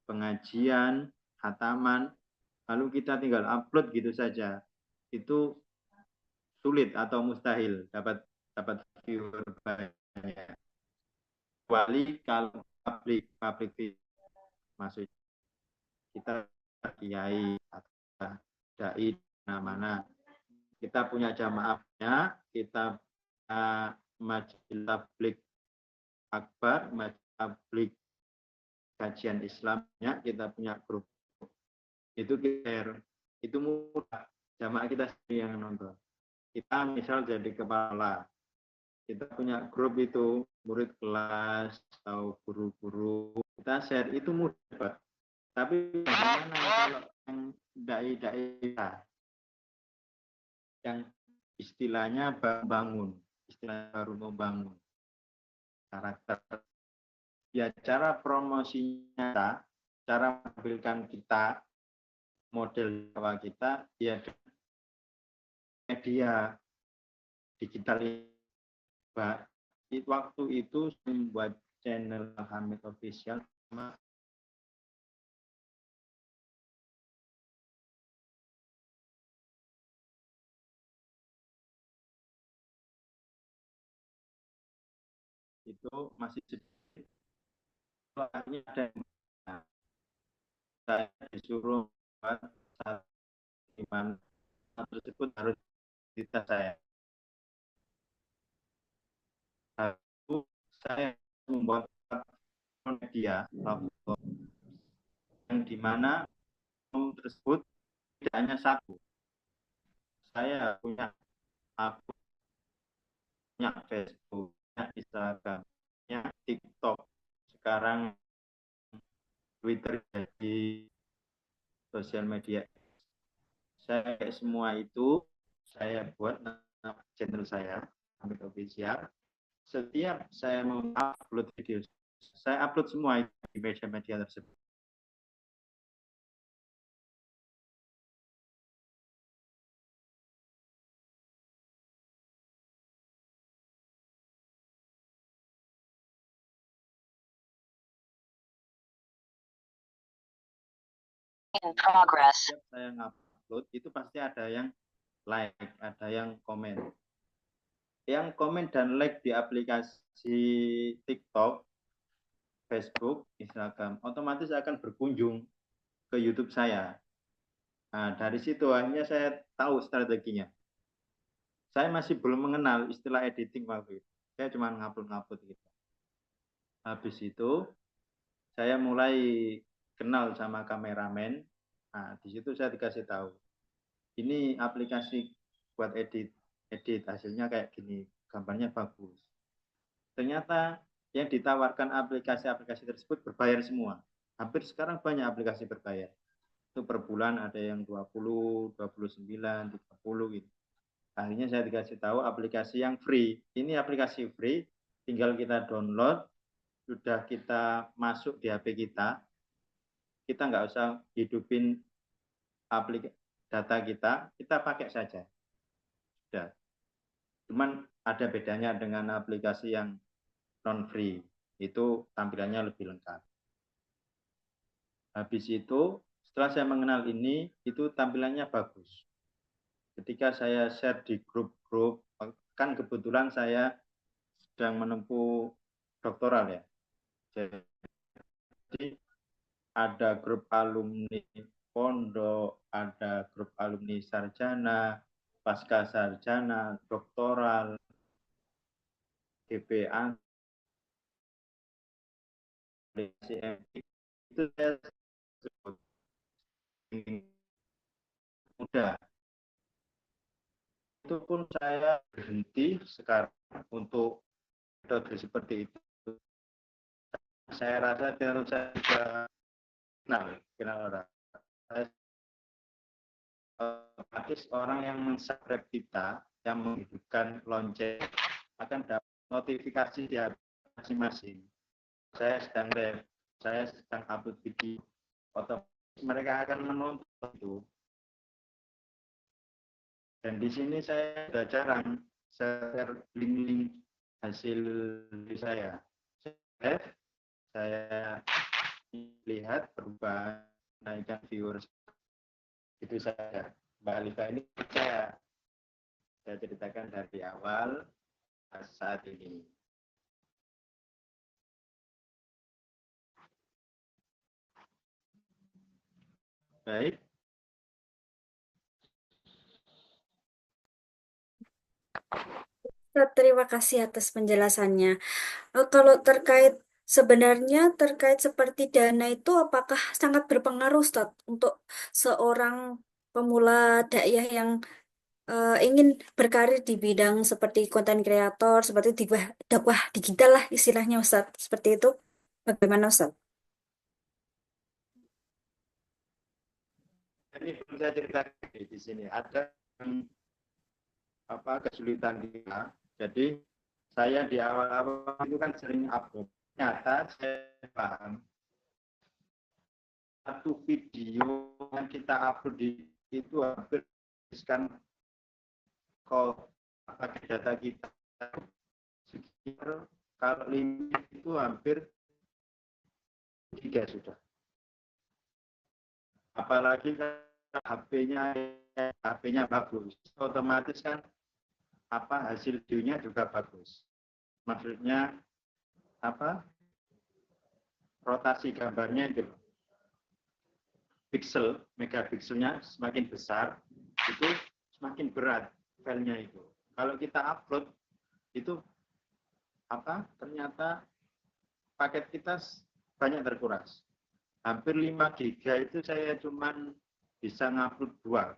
pengajian, khataman, lalu kita tinggal upload gitu saja, itu sulit atau mustahil dapat viewer banyak. Kecuali kalau public maksud kita kiai atau dai mana-mana, kita punya jamaahnya, kita majelis tabligh akbar, majelis tabligh kajian Islamnya, kita punya grup itu share, itu mudah, jamaah kita sendiri yang nonton. Kita misal jadi kepala, kita punya grup itu murid kelas atau guru-guru, kita share itu mudah, Pak. Tapi bagaimana kalau yang dai-dai yang istilahnya bangun, istilah baru membangun karakter, ya cara promosinya, cara menampilkan kita, model dakwah kita, ya media digital. Waktu itu membuat channel Hamid Official sama itu masih sedikit. Soalnya ada yang saya disuruh buat iman tersebut harus kita saya. Lalu saya membuat media platform yang dimana tersebut tidak hanya satu. Saya punya akun, punya Facebook, punya Instagram, punya TikTok, sekarang Twitter jadi sosial media. Saya semua itu saya buat nama channel saya, Hamid Official. Setiap saya mau upload video, saya upload semua di media-media tersebut. Progress. Setiap saya ngupload itu pasti ada yang like, ada yang komen. Yang komen dan like di aplikasi TikTok, Facebook, Instagram, otomatis akan berkunjung ke YouTube saya. Nah, dari situ akhirnya saya tahu strateginya. Saya masih belum mengenal istilah editing waktu itu. Saya cuma ngupload gitu. Habis itu saya mulai kenal sama kameramen. Nah, di situ saya dikasih tahu. Ini aplikasi buat edit hasilnya kayak gini, gambarnya bagus. Ternyata yang ditawarkan aplikasi-aplikasi tersebut berbayar semua. Hampir sekarang banyak aplikasi berbayar. Itu per bulan ada yang 20, 29, 30 gitu. Akhirnya saya dikasih tahu aplikasi yang free. Ini aplikasi free, tinggal kita download, sudah kita masuk di HP kita nggak usah hidupin data kita pakai saja. Sudah. Cuman ada bedanya dengan aplikasi yang non free, itu tampilannya lebih lengkap. Habis itu setelah saya mengenal ini, itu tampilannya bagus. Ketika saya share di grup-grup, kan kebetulan saya sedang menempuh doktoral ya. Jadi ada grup alumni pondok, ada grup alumni sarjana, pasca sarjana, doktoral, GPA, itu saya sebut mudah. Itu pun saya berhenti sekarang untuk metode seperti itu. Saya rasa terus saya kenal orang. Otomatis orang yang mensubscribe kita, yang menghidupkan lonceng akan dapat notifikasi di masing-masing. Saya sedang live, saya sedang upload video, otomatis mereka akan menonton itu. Dan di sini saya sudah jarang share link-link hasil saya. Saya lihat perubahan naikkan viewers. Itu saja. Mbak Alifa ini saya ceritakan dari awal saat ini. Baik. Terima kasih atas penjelasannya. Kalau sebenarnya terkait seperti dana itu apakah sangat berpengaruh, Ustaz, untuk seorang pemula dakwah yang ingin berkarir di bidang seperti konten kreator, seperti dakwah digital lah istilahnya, Ustaz. Seperti itu. Bagaimana, Ustaz? Ini perlu saya ceritakan di sini. Ada kesulitan kita. Jadi saya di awal-awal itu kan sering upload. Ternyata saya paham satu video yang kita upload itu hampir kan pakai data kita sekitar kalau limit itu hampir 3 sudah. Apalagi HP-nya bagus, otomatis kan hasil videonya juga bagus. Maksudnya rotasi gambarnya itu megapikselnya semakin besar, itu semakin berat filenya itu. Kalau kita upload itu ternyata paket kita banyak terkuras. Hampir 5 giga itu saya cuman bisa ngupload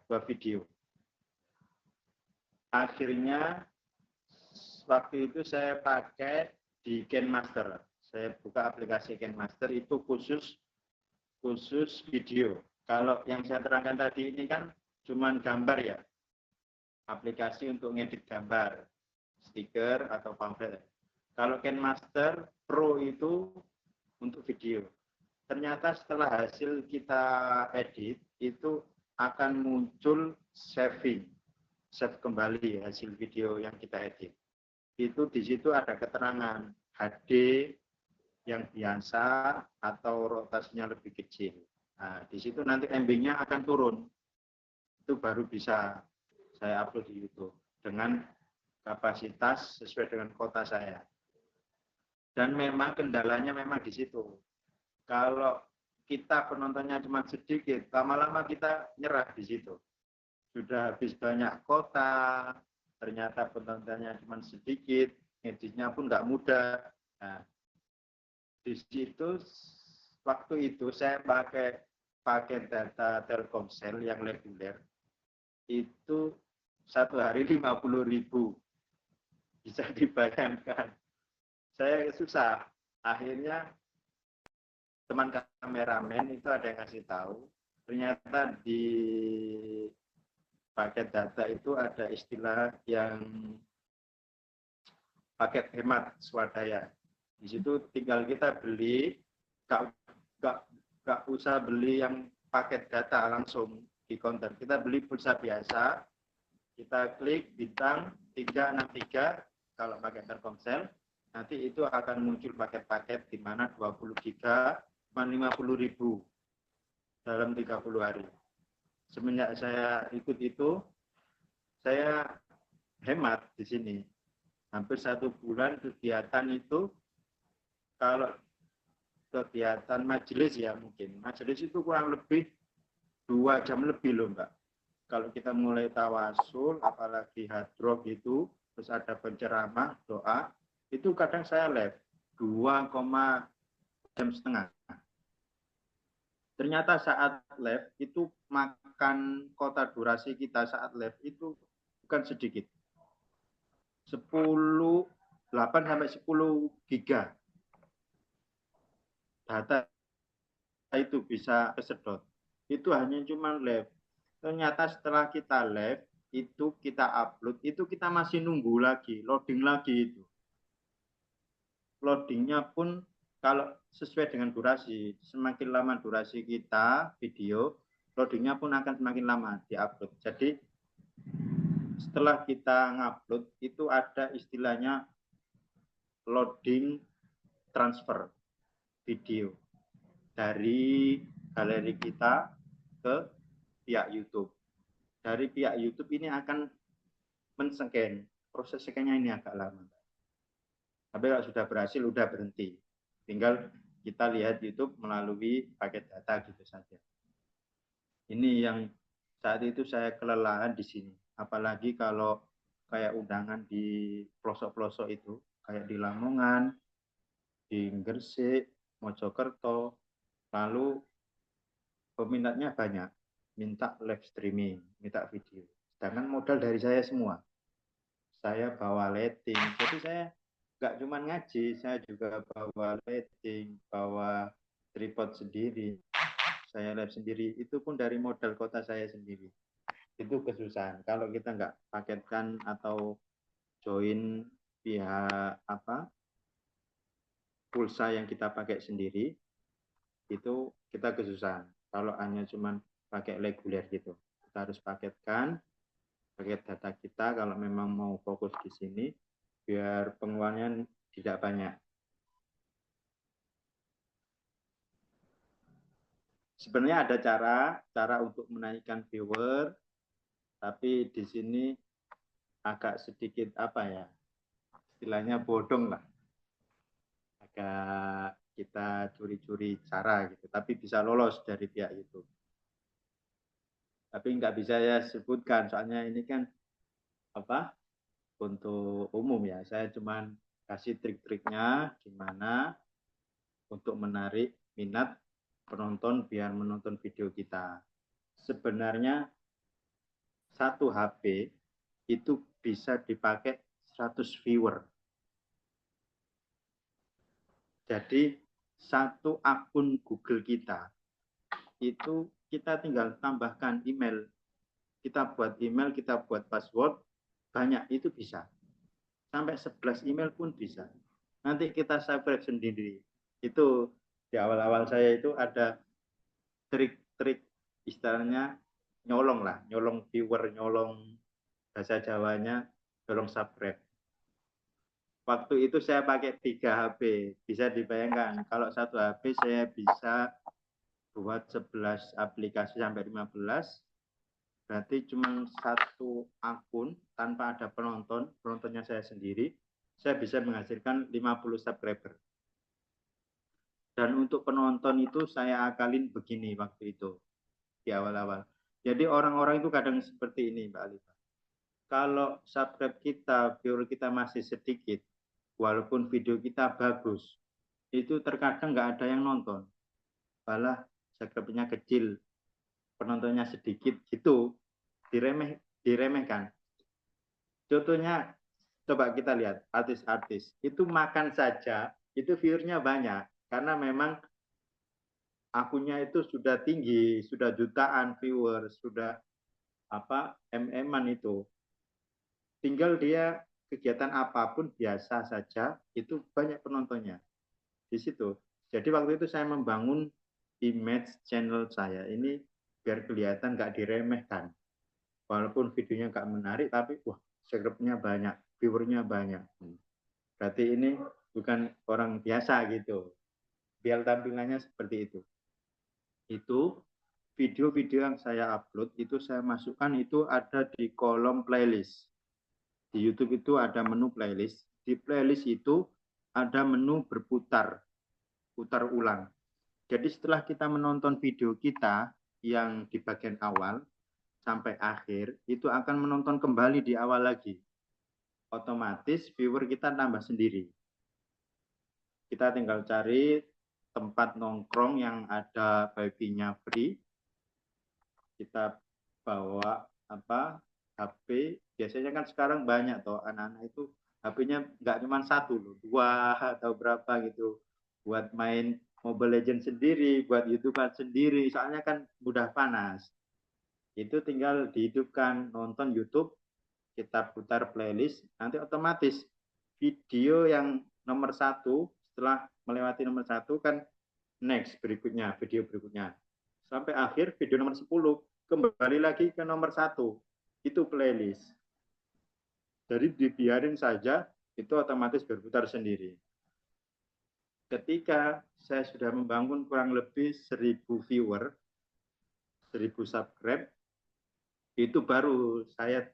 dua video. Akhirnya waktu itu saya pakai di KineMaster. Saya buka aplikasi KineMaster itu khusus video. Kalau yang saya terangkan tadi ini kan cuman gambar ya. Aplikasi untuk ngedit gambar, stiker atau pamflet. Kalau KineMaster Pro itu untuk video. Ternyata setelah hasil kita edit itu akan muncul save kembali hasil video yang kita edit. Itu di situ ada keterangan HD yang biasa atau rotasinya lebih kecil. Nah, di situ nanti MB-nya akan turun. Itu baru bisa saya upload di YouTube dengan kapasitas sesuai dengan kota saya. Dan memang kendalanya memang di situ. Kalau kita penontonnya cuma sedikit, lama-lama kita nyerah di situ. Sudah habis banyak kota, ternyata penontonnya cuma sedikit, editnya pun nggak mudah. Nah, di situ waktu itu saya pakai data Telkomsel yang reguler, itu satu hari 50.000. Bisa dibayangkan. Saya susah. Akhirnya teman kameramen itu ada yang ngasih tahu, ternyata di paket data itu ada istilah yang paket hemat swadaya. Di situ tinggal kita beli, gak usah beli yang paket data langsung di counter. Kita beli pulsa biasa, kita klik bintang 363 kalau pakai Telkomsel, nanti itu akan muncul paket-paket di mana 20 giga 50.000 dalam 30 hari. Semenjak saya ikut itu, saya hemat di sini. Hampir 1 bulan kegiatan itu, kalau kegiatan majelis ya mungkin. Majelis itu kurang lebih 2 jam lebih loh Mbak. Kalau kita mulai tawasul, apalagi hadroh gitu, terus ada penceramah, doa, itu kadang saya live 2, jam setengah. Ternyata saat live itu makan kota durasi kita saat live itu bukan sedikit. 8 sampai 10 giga data itu bisa kesedot. Itu hanya cuma live. Ternyata setelah kita live, itu kita upload, itu kita masih nunggu lagi, loading lagi itu. Loadingnya pun kalau sesuai dengan durasi, semakin lama durasi kita video, loadingnya pun akan semakin lama diupload. Jadi setelah kita ngupload itu ada istilahnya loading transfer video dari galeri kita ke pihak YouTube. Dari pihak YouTube ini akan men-scan. Proses scan-nya ini agak lama. Tapi kalau sudah berhasil, sudah berhenti. Tinggal kita lihat YouTube melalui paket data gitu saja. Ini yang saat itu saya kelelahan di sini. Apalagi kalau kayak undangan di pelosok-pelosok itu, kayak di Lamongan, di Gresik, Mojokerto, lalu peminatnya banyak, minta live streaming, minta video. Sedangkan modal dari saya semua. Saya bawa lighting, jadi saya nggak cuma ngaji, saya juga bawa lighting, bawa tripod sendiri, saya live sendiri, itu pun dari modal kota saya sendiri. Itu kesusahan kalau kita nggak paketkan atau join pihak pulsa yang kita pakai sendiri, itu kita kesusahan. Kalau hanya cuma pakai reguler gitu, kita harus paketkan paket data kita kalau memang mau fokus di sini, biar pengeluarannya tidak banyak. Sebenarnya ada cara untuk menaikkan viewer, tapi di sini agak sedikit istilahnya bodong lah. Agak kita curi-curi cara gitu, tapi bisa lolos dari pihak itu. Tapi nggak bisa ya sebutkan, soalnya ini kan untuk umum ya. Saya cuman kasih trik-triknya gimana untuk menarik minat penonton biar menonton video kita. Sebenarnya satu HP itu bisa dipakai 100 viewer. Jadi satu akun Google kita itu kita tinggal tambahkan email. Kita buat email, kita buat password, banyak itu bisa. Sampai 11 email pun bisa. Nanti kita subscribe sendiri. Itu di awal-awal saya itu ada trik-trik istilahnya nyolong lah, nyolong viewer, nyolong bahasa Jawanya, nyolong subscribe. Waktu itu saya pakai 3 HP. Bisa dibayangkan, kalau satu HP saya bisa buat 11 aplikasi sampai 15, berarti cuma satu akun tanpa ada penonton, penontonnya saya sendiri, saya bisa menghasilkan 50 subscriber. Dan untuk penonton itu saya akalin begini waktu itu, di awal-awal. Jadi orang-orang itu kadang seperti ini, Mbak Alifah. Kalau subscribe kita, viewer kita masih sedikit, walaupun video kita bagus, itu terkadang nggak ada yang nonton. Malah subscribe-nya kecil, penontonnya sedikit, gitu. Diremehkan. Contohnya, coba kita lihat, artis-artis. Itu makan saja, itu viewernya banyak. Karena memang akunnya itu sudah tinggi, sudah jutaan viewer, sudah MM-an itu. Tinggal dia kegiatan apapun biasa saja, itu banyak penontonnya di situ. Jadi waktu itu saya membangun image channel saya ini biar kelihatan nggak diremehkan. Walaupun videonya nggak menarik, tapi wah, subscribe-nya banyak, viewernya banyak. Berarti ini bukan orang biasa gitu. Biar tampilannya seperti itu. Itu video-video yang saya upload, itu saya masukkan, itu ada di kolom playlist. Di YouTube itu ada menu playlist. Di playlist itu ada menu berputar, putar ulang. Jadi setelah kita menonton video kita yang di bagian awal sampai akhir, itu akan menonton kembali di awal lagi. Otomatis viewer kita tambah sendiri. Kita tinggal cari tempat nongkrong yang ada wifi-nya free. Kita bawa HP. Biasanya kan sekarang banyak toh anak-anak itu HP-nya nggak cuma satu loh, 2 atau berapa gitu. Buat main Mobile Legends sendiri, buat YouTuber sendiri, soalnya kan mudah panas. Itu tinggal dihidupkan, nonton YouTube, kita putar playlist, nanti otomatis video yang nomor 1, setelah melewati nomor 1 kan next berikutnya, video berikutnya. Sampai akhir video nomor 10, kembali lagi ke nomor 1, itu playlist. Jadi dibiarin saja, itu otomatis berputar sendiri. Ketika saya sudah membangun kurang lebih 1000 viewer, 1000 subscribe, itu baru saya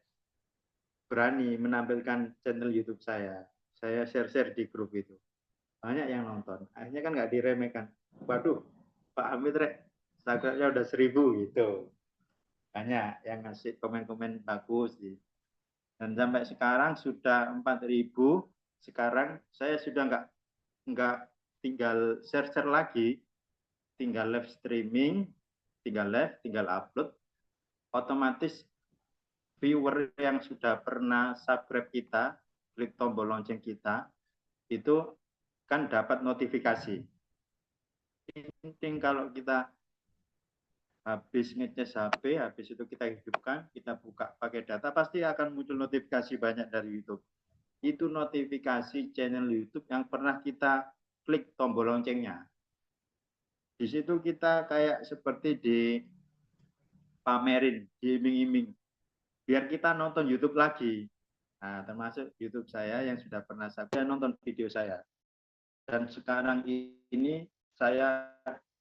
berani menampilkan channel YouTube saya. Saya share-share di grup itu. Banyak yang nonton. Akhirnya kan nggak diremehkan. Waduh, Pak Hamid subscribe-nya udah 1000 gitu. Banyak yang ngasih komen-komen bagus. Gitu. Dan sampai sekarang sudah 4000. Sekarang saya sudah nggak tinggal share-share lagi, tinggal live streaming, tinggal live, tinggal upload, otomatis viewer yang sudah pernah subscribe kita, klik tombol lonceng kita, itu kan dapat notifikasi. Penting kalau kita habis ngecas HP, habis itu kita hidupkan, kita buka pakai data, pasti akan muncul notifikasi banyak dari YouTube. Itu notifikasi channel YouTube yang pernah kita klik tombol loncengnya. Di situ kita kayak seperti dipamerin, diiming-iming. Biar kita nonton YouTube lagi. Nah, termasuk YouTube saya yang sudah pernah saya nonton video saya. Dan sekarang ini saya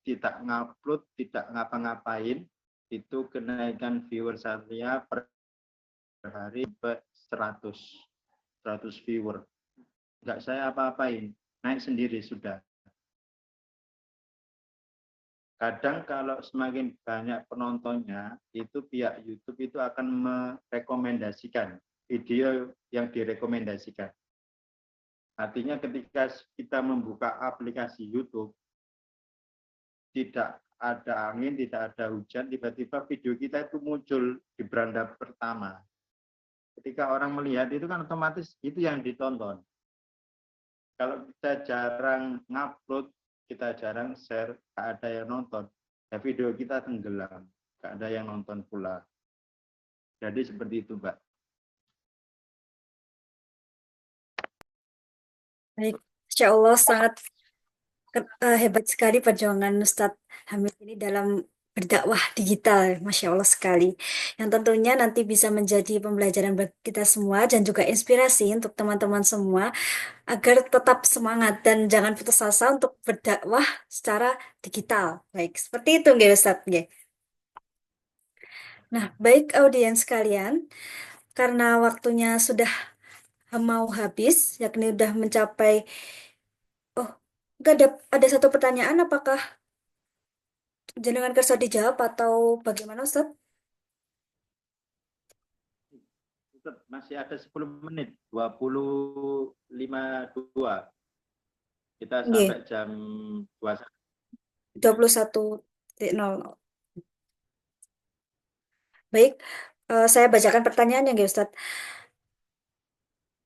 tidak ngupload, tidak ngapa-ngapain. Itu kenaikan viewer saya per hari 100 viewer. Enggak saya apa-apain, naik sendiri sudah. Kadang kalau semakin banyak penontonnya, itu pihak YouTube itu akan merekomendasikan video yang direkomendasikan. Artinya ketika kita membuka aplikasi YouTube, tidak ada angin, tidak ada hujan, tiba-tiba video kita itu muncul di beranda pertama. Ketika orang melihat itu kan otomatis itu yang ditonton. Kalau kita jarang ngupload, kita jarang share, nggak ada yang nonton, ya video kita tenggelam, nggak ada yang nonton pula. Jadi seperti itu, Mbak. Baik, Insya Allah sangat hebat sekali perjuangan Ustadz Hamid ini dalam berdakwah digital, Masya Allah sekali. Yang tentunya nanti bisa menjadi pembelajaran bagi kita semua dan juga inspirasi untuk teman-teman semua agar tetap semangat dan jangan putus asa untuk berdakwah secara digital. Baik, seperti itu nggih Ustadz nggih. Nah, baik audiens sekalian, karena waktunya sudah mau habis, yakni sudah mencapai, oh, enggak ada satu pertanyaan, apakah jenengan kersa dijawab atau bagaimana Ustadz? Tetap masih ada 10 menit, 25.2. Kita Nggih, sampai jam 21. 21.00. Baik, saya bacakan pertanyaannya nggih Ustadz.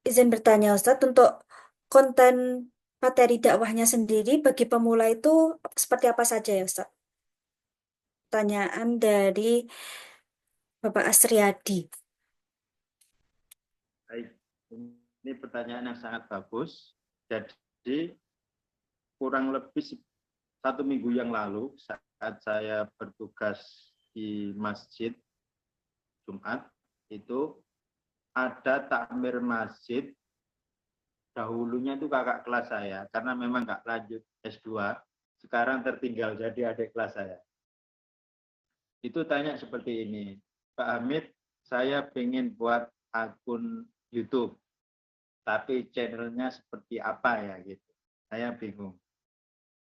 Izin bertanya Ustadz, untuk konten materi dakwahnya sendiri bagi pemula itu seperti apa saja ya Ustadz? Pertanyaan dari Bapak Asriyadi. Baik, ini pertanyaan yang sangat bagus. Jadi kurang lebih 1 minggu yang lalu saat saya bertugas di masjid Jumat, itu ada takmir masjid, dahulunya itu kakak kelas saya, karena memang nggak lanjut S2, sekarang tertinggal jadi adik kelas saya. Itu tanya seperti ini, Pak Hamid, saya pengen buat akun YouTube, tapi channelnya seperti apa ya gitu. Saya bingung.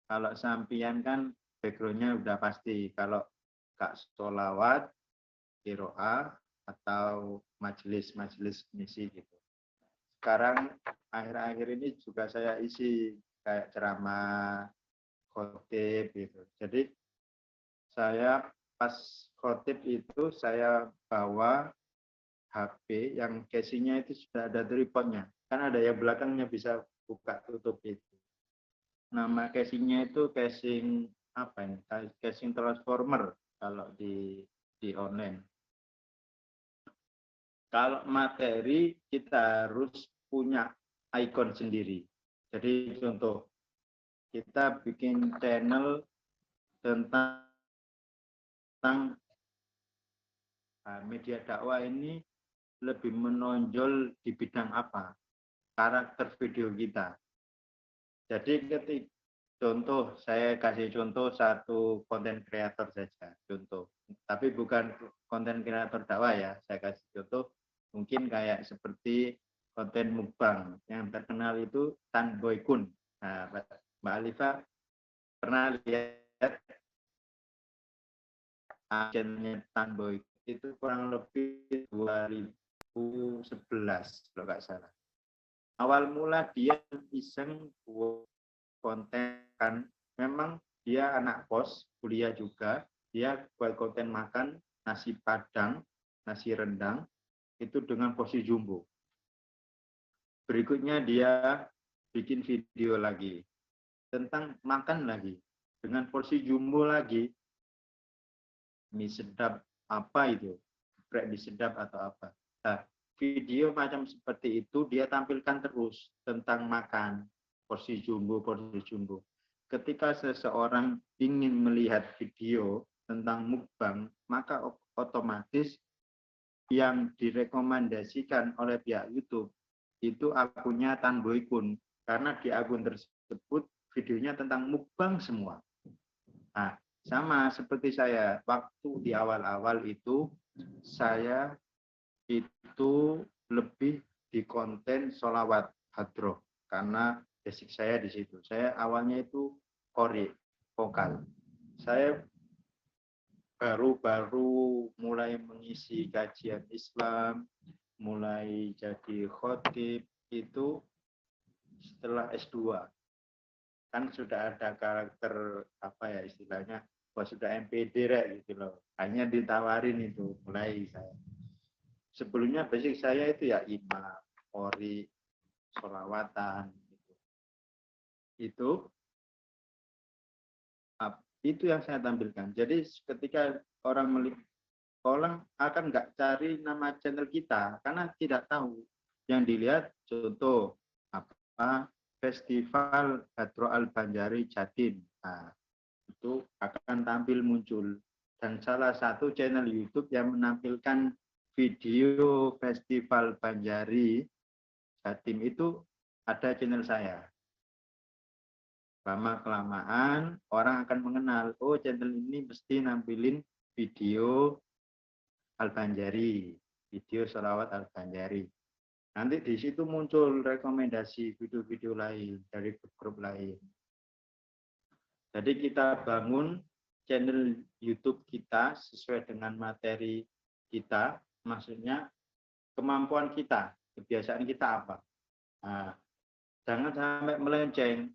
Kalau sampian kan backgroundnya udah pasti, kalau Kak Sholawat, Kiroah, atau majelis-majelis misi gitu. Sekarang akhir-akhir ini juga saya isi kayak ceramah, khotib gitu. Jadi saya pas khotib itu saya bawa HP yang casingnya itu sudah ada tripodnya. Kan ada yang belakangnya bisa buka tutup itu. Nama casingnya itu casing apa ini? Casing transformer kalau di online. Kalau materi kita harus punya ikon sendiri. Jadi contoh, kita bikin channel tentang media dakwah ini lebih menonjol di bidang apa, karakter video kita. Jadi ketika contoh, saya kasih contoh satu konten kreator saja, contoh. Tapi bukan konten kreator dakwah ya, saya kasih contoh mungkin kayak seperti konten mukbang yang terkenal itu Tan Boy Kun. Nah, Mbak Alifa pernah lihat channelnya Tan Boy itu kurang lebih 2011 kalau nggak salah. Awal mula dia iseng buat konten, kan memang dia anak kos, kuliah juga, dia buat konten makan nasi padang, nasi rendang itu dengan porsi jumbo. Berikutnya dia bikin video lagi tentang makan lagi dengan porsi jumbo lagi, mie sedap apa itu, geprek mie sedap atau apa. Nah, video macam seperti itu dia tampilkan terus tentang makan, porsi jumbo, porsi jumbo. Ketika seseorang ingin melihat video tentang mukbang, maka otomatis yang direkomendasikan oleh pihak YouTube itu akunnya Tan Boy Kun, karena di akun tersebut videonya tentang mukbang semua. Nah, sama seperti saya waktu di awal-awal itu, saya itu lebih di konten sholawat hadroh karena basic saya di situ. Saya awalnya itu qori, vokal. Saya baru mulai mengisi kajian Islam, mulai jadi khotib itu setelah S2. kan sudah ada karakter apa ya istilahnya, sudah MPD gitu loh. Hanya ditawarin itu mulai saya. Sebelumnya basic saya itu ya imam, ori, sholawatan gitu. Itu yang saya tampilkan. Jadi ketika orang akan nggak cari nama channel kita karena tidak tahu. Yang dilihat contoh apa Festival Hadro Al Banjari Jatim. Nah, itu akan tampil muncul. Dan salah satu channel YouTube yang menampilkan video Festival Banjari Jatim itu ada channel saya. Lama-kelamaan orang akan mengenal, oh channel ini mesti nampilin video Al-Banjari, video sholawat Al-Banjari. Nanti di situ muncul rekomendasi video-video lain dari grup lain. Jadi kita bangun channel YouTube kita sesuai dengan materi kita, maksudnya kemampuan kita, kebiasaan kita apa. Nah, jangan sampai melenceng.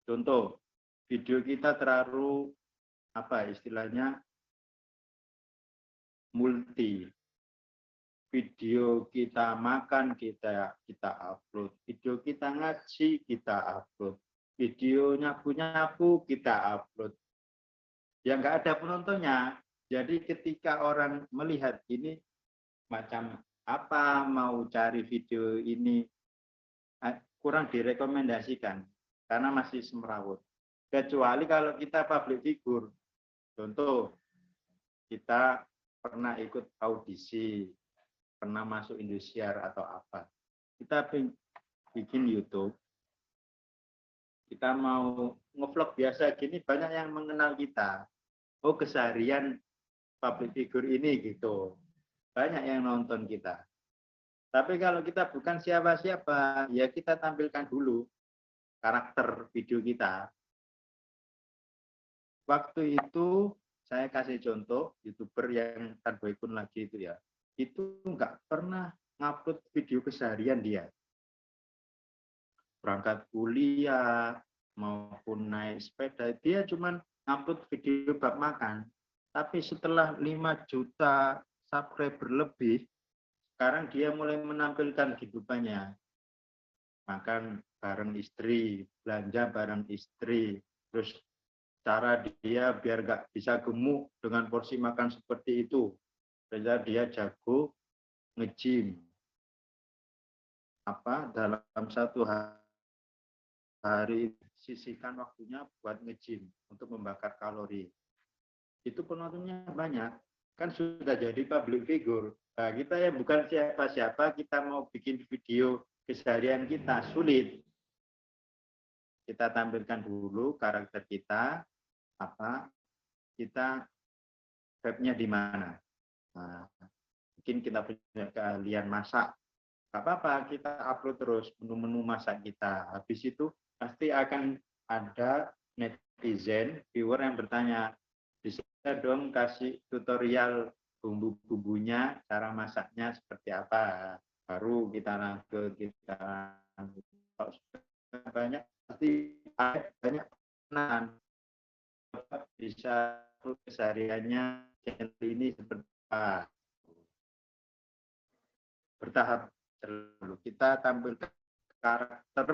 Contoh, video kita terlalu apa istilahnya multi. Video kita makan kita upload, video kita ngaji kita upload, video nyapu kita upload. Yang nggak ada penontonnya. Jadi ketika orang melihat ini macam apa mau cari video ini kurang direkomendasikan karena masih semrawut. Kecuali kalau kita public figure. Contoh, kita pernah ikut audisi, pernah masuk Indosiar atau apa. Kita bikin YouTube, kita mau ngevlog biasa gini, banyak yang mengenal kita. Oh, keseharian public figure ini gitu. Banyak yang nonton kita. Tapi kalau kita bukan siapa-siapa, ya kita tampilkan dulu karakter video kita. Waktu itu saya kasih contoh YouTuber yang Tanboykun lagi itu ya. Itu nggak pernah ngupload video keseharian dia. Berangkat kuliah maupun naik sepeda, dia cuma ngupload video bab makan. Tapi setelah 5 juta subscriber lebih, sekarang dia mulai menampilkan kehidupannya. Makan bareng istri, belanja bareng istri, terus cara dia biar nggak bisa gemuk dengan porsi makan seperti itu. Sehingga dia jago nge-gym. Dalam satu hari sisihkan waktunya buat nge-gym untuk membakar kalori. Itu penontonnya banyak. Kan sudah jadi public figure. Nah, kita yang bukan siapa-siapa, kita mau bikin video keseharian kita, sulit. Kita tampilkan dulu karakter kita, kita webnya di mana. Nah, mungkin kita punya keahlian masak, nggak apa-apa, kita upload terus menu-menu masak kita. Habis itu pasti akan ada netizen, viewer yang bertanya, bisa dong kasih tutorial bumbu-bumbunya, cara masaknya seperti apa. Baru kita lanjut, kalau sudah banyak, pasti banyak penahan. Bisa kesehariannya channel ini seperti apa. Bertahap dulu kita tampilkan karakter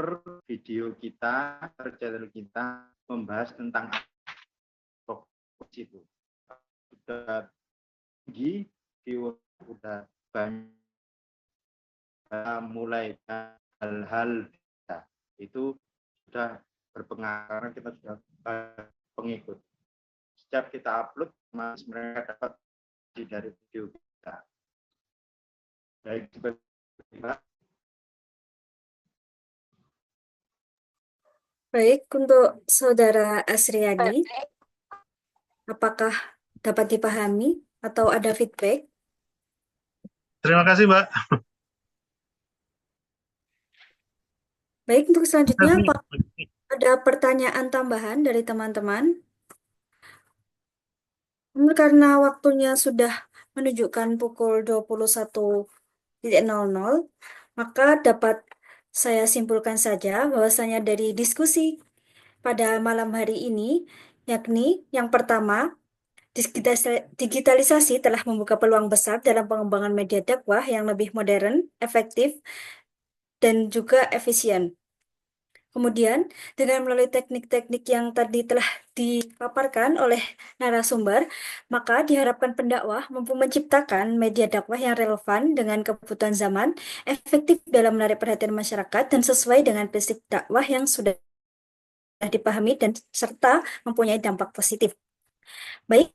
video kita, channel kita membahas tentang fokus itu. Sudah tinggi, viewer sudah banyak, mulai hal-hal itu sudah berpengaruh, kita sudah pengikut. Setiap kita upload, mereka dapat dari video kita. Baik, Baik, untuk Saudara Asriyadi, apakah dapat dipahami atau ada feedback? Terima kasih, Mbak. Baik, untuk selanjutnya, ada pertanyaan tambahan dari teman-teman? Karena waktunya sudah menunjukkan pukul 21.00, maka dapat Saya simpulkan saja bahwasanya dari diskusi pada malam hari ini, yakni yang pertama, digitalisasi telah membuka peluang besar dalam pengembangan media dakwah yang lebih modern, efektif, dan juga efisien. Kemudian, dengan melalui teknik-teknik yang tadi telah dipaparkan oleh narasumber, maka diharapkan pendakwah mampu menciptakan media dakwah yang relevan dengan kebutuhan zaman, efektif dalam menarik perhatian masyarakat, dan sesuai dengan prinsip dakwah yang sudah dipahami dan serta mempunyai dampak positif. Baik,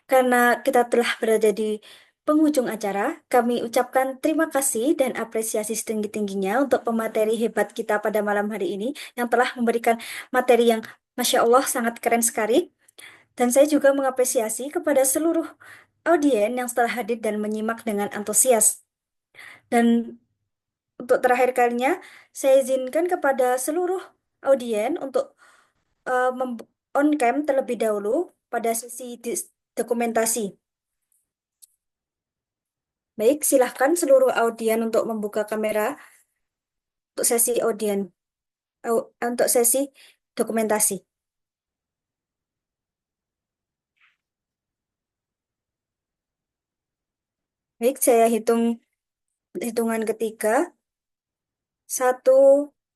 karena kita telah berada di penghujung acara, kami ucapkan terima kasih dan apresiasi setinggi-tingginya untuk pemateri hebat kita pada malam hari ini yang telah memberikan materi yang Masya Allah sangat keren sekali. Dan saya juga mengapresiasi kepada seluruh audien yang telah hadir dan menyimak dengan antusias. Dan untuk terakhir kalinya, saya izinkan kepada seluruh audien untuk on cam terlebih dahulu pada sesi dokumentasi. Baik, silahkan seluruh audien untuk membuka kamera untuk sesi audien, untuk sesi dokumentasi. Baik, saya hitungan ketiga. 1,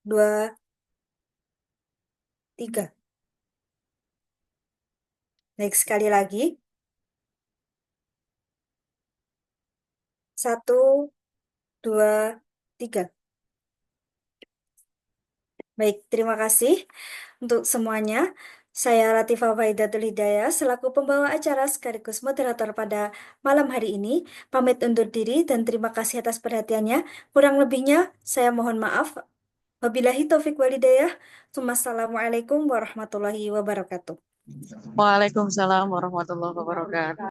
2, 3. Baik, sekali lagi. 1, 2, 3. Baik, terima kasih untuk semuanya. Saya Latifah Waidatul Hidayah selaku pembawa acara sekaligus moderator pada malam hari ini. Pamit undur diri dan terima kasih atas perhatiannya. Kurang lebihnya saya mohon maaf. Wabillahi taufik walhidayah. Wassalamualaikum warahmatullahi wabarakatuh. Waalaikumsalam warahmatullahi wabarakatuh.